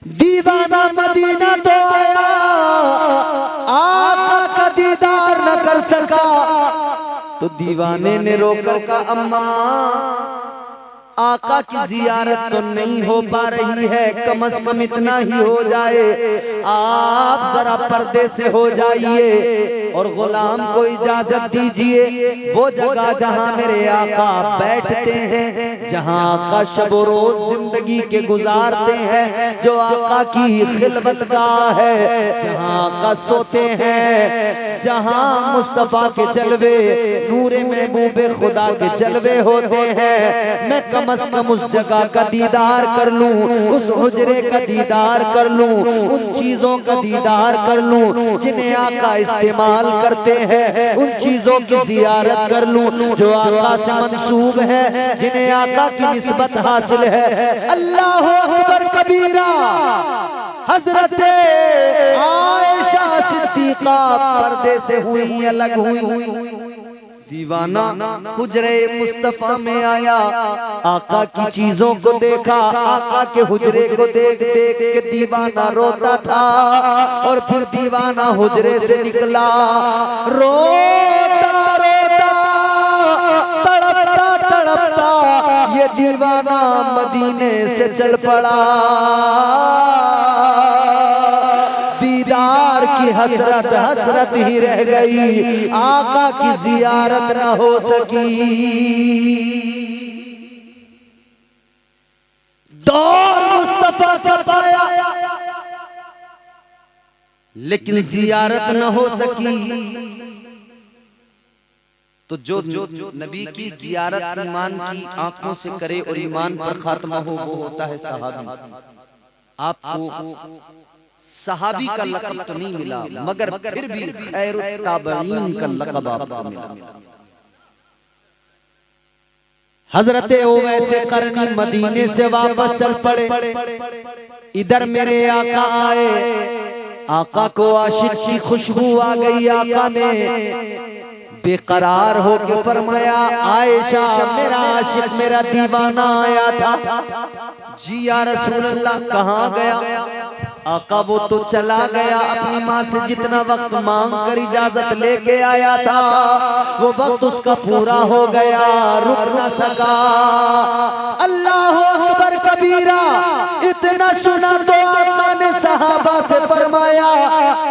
दीवाना मदीना तो आया, आका का दीदार न कर सका, तो दीवाने ने रोकर कहा, अम्मा आका की जियारत तो नहीं हो पा रही है, कम से कम इतना ही हो जाए, आप जरा पर्दे से हो जाइए और गुलाम को इजाजत दीजिए वो जगह जहां मेरे आका बैठते हैं, जहां आका शब रोज जिंदगी के गुजारते हैं, जो आका की खिलवतगाह है, जहां आका सोते हैं, जहां मुस्तफा के जलवे नूरे महबूबे खुदा के जलवे होते हैं, मैं कम से कम उस जगह का दीदार कर लूं, उस हुजरे का दीदार कर लूं, उन चीजों का दीदार कर लूं जिन्हें आका इस्तेमाल करते हैं, उन चीजों की जियारत कर लूं जो आका से मंसूब है, जिन्हें आका की निस्बत हासिल है। अल्लाह अकबर कबीरा। हजरत आयशा सिद्दीका पर्दे से हुई, अलग हुई। दीवाना हुजरे मुस्तफा में आया, आका की चीजों को देखा, आका के हुजरे को देख देख के दीवाना रोता था, और फिर दीवाना हुजरे से निकला, रोता रोता तड़पता तड़पता ये दीवाना मदीने से चल पड़ा। दीदार की हसरत हसरत ही रह गई, आका की जियारत न हो सकी। दौर मुस्तफा का पाया लेकिन जियारत न हो सकी। तो जो नबी की जियारत ईमान की आंखों से करे और ईमान पर खात्मा हो वो होता है सहाबी। आपको सहाबी का लक़ब तो नहीं मिला, मगर फिर भी खैरुत ताबईन का लक़ब आपको मिला। हजरत ओवैस करनी मदीने से वापस चल पड़े। इधर मेरे आका आए, आका को आशिक की खुशबू आ गई। आका ने बेकरार होके फरमाया, आयशा मेरा आशिक मेरा दीवाना आया था। जी या रसूल अल्लाह, कहाँ गया? आका वो तो चला गया, अपनी माँ से जितना वक्त मांग कर इजाजत लेके आया था वो वक्त उसका पूरा हो गया, रुक न सका। अल्लाह अकबर कबीरा। इतना सुना तो आका ने सहाबा से फरमाया,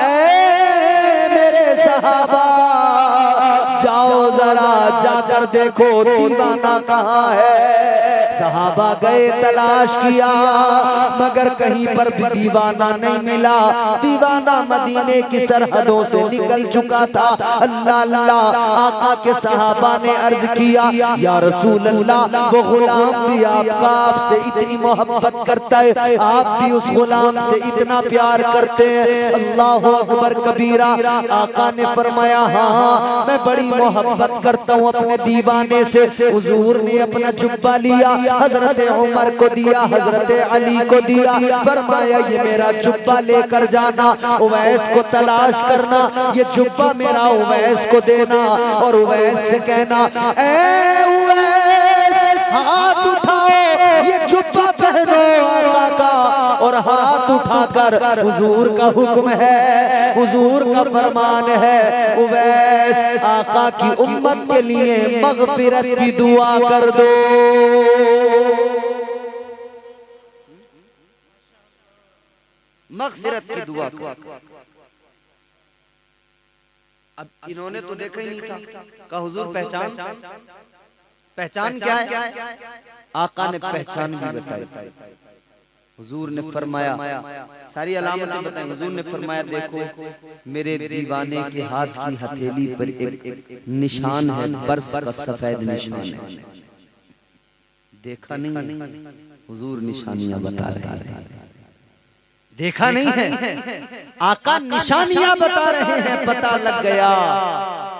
ऐ मेरे सहाबा जाओ जरा जाकर देखो दीवाना कहाँ है। सहाबा गए, तलाश किया, मगर कहीं पर भी दीवाना नहीं मिला। दीवाना मदीने की सरहदों से निकल चुका था। अल्लाह अल्लाह, आका के सहाबा ने अर्ज किया, या रसूल अल्लाह, वो गुलाम भी आपका आपसे इतनी मोहब्बत करता है, आप भी उस गुलाम से इतना प्यार करते हैं। अल्लाह अकबर कबीरा। आका ने फरमाया, हाँ मैं बड़ी मोहब्बत करता हूँ अपने दीवाने से। हुजूर ने अपना जुब्बा लिया, हजरत उमर को दिया, हजरत अली को दिया, फरमाया ये मेरा जुब्बा लेकर जाना, उवैस को तलाश करना, ये जुब्बा मेरा उवैस को देना और उवैस से कहना, ए उवैस हाथ उठाओ, ये जुब्बा पहनो आका का। और हाथ उठाकर हुजूर का हुक्म है, हुजूर का फरमान है, उवैस आका की उम्मत के लिए मगफिरत की दुआ कर दो। मगफिरत की दुआ करो। अब इन्होंने तो देखा ही नहीं था। कहा हुजूर पहचान क्या है? आका ने पहचान भी बताई। हुजूर ने फरमाया, सारी अलामतें बताई। हुजूर ने फरमाया, देखो मेरे दीवाने के हाथ की हथेली पर एक निशान है, बरस का सफेद निशान है। देखा नहीं है? हुजूर निशानियां बता रहे हैं। देखा नहीं है, आका निशानियां बता रहे हैं। पता लग गया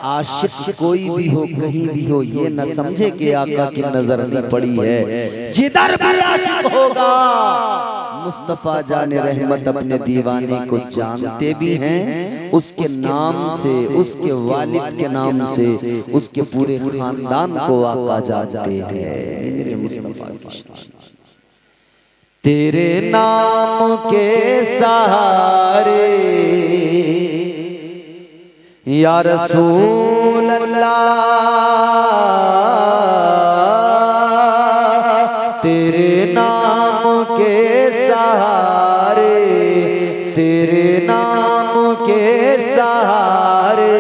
आशिक कोई भी हो कहीं भी हो ये न समझे कि आका की नजर नहीं पड़ी है। जिधर भी आशिक होगा मुस्तफा जाने रहमत अपने दीवाने को जानते भी हैं, उसके नाम से, उसके वालिद के नाम से, उसके पूरे खानदान को आका जानते हैं। मेरे मुस्तफा की शान। तेरे नाम के सहारे या रसूल अल्लाह, तेरे नाम के सहारे, तेरे नाम के सहारे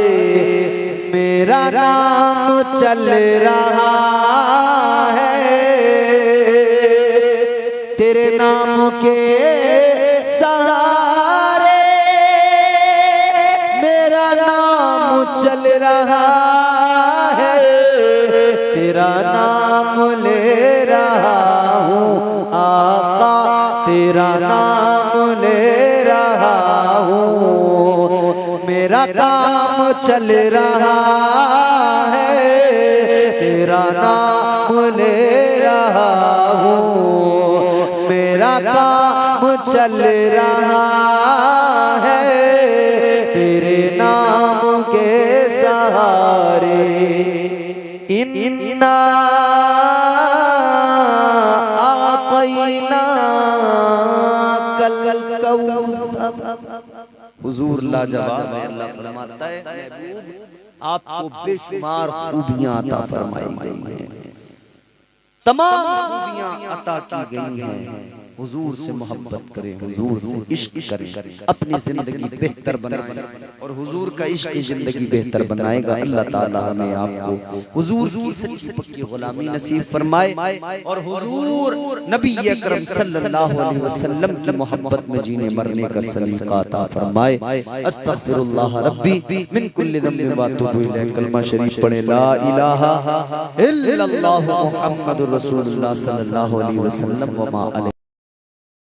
मेरा नाम चल रहा है। तेरे नाम के सहारे मेरा नाम चल रहा है। तेरा नाम ले रहा हूँ आका, तेरा नाम ले रहा हूँ। मेरा काम चल रहा है, तेरा नाम ले रहा हूँ। मेरा काम चल रहा है, तेरे नाम के सहारे। इन्ना आतैना कल कौसर। हुजूर लाजवाब है। अल्लाह फरमाता है, महबूब आपको बेशुमार खूबियां अता फरमाई गई हैं, तमाम खूबियां अता की गई हैं। हुजूर से मोहब्बत करें, हुजूर से इश्क करें, अपनी जिंदगी बेहतर बनाएं और हुजूर का इश्क जिंदगी बेहतर बनाएगा। अल्लाह ताला हमें आपको हुजूर की सच्ची पक्की गुलामी नसीब फरमाए और हुजूर नबी अकरम सल्लल्लाहु अलैहि वसल्लम की मोहब्बत में जीने मरने का सलीका अता फरमाए। अस्तगफिरुल्लाह रब्बी मिन कुल्लि ज़ंबिन व अतूबु इलैह। कलमा शरीफ पढ़े, ला इलाहा इल्लल्लाहु मुहम्मदुर रसूलुल्लाह सल्लल्लाहु अलैहि वसल्लम व मा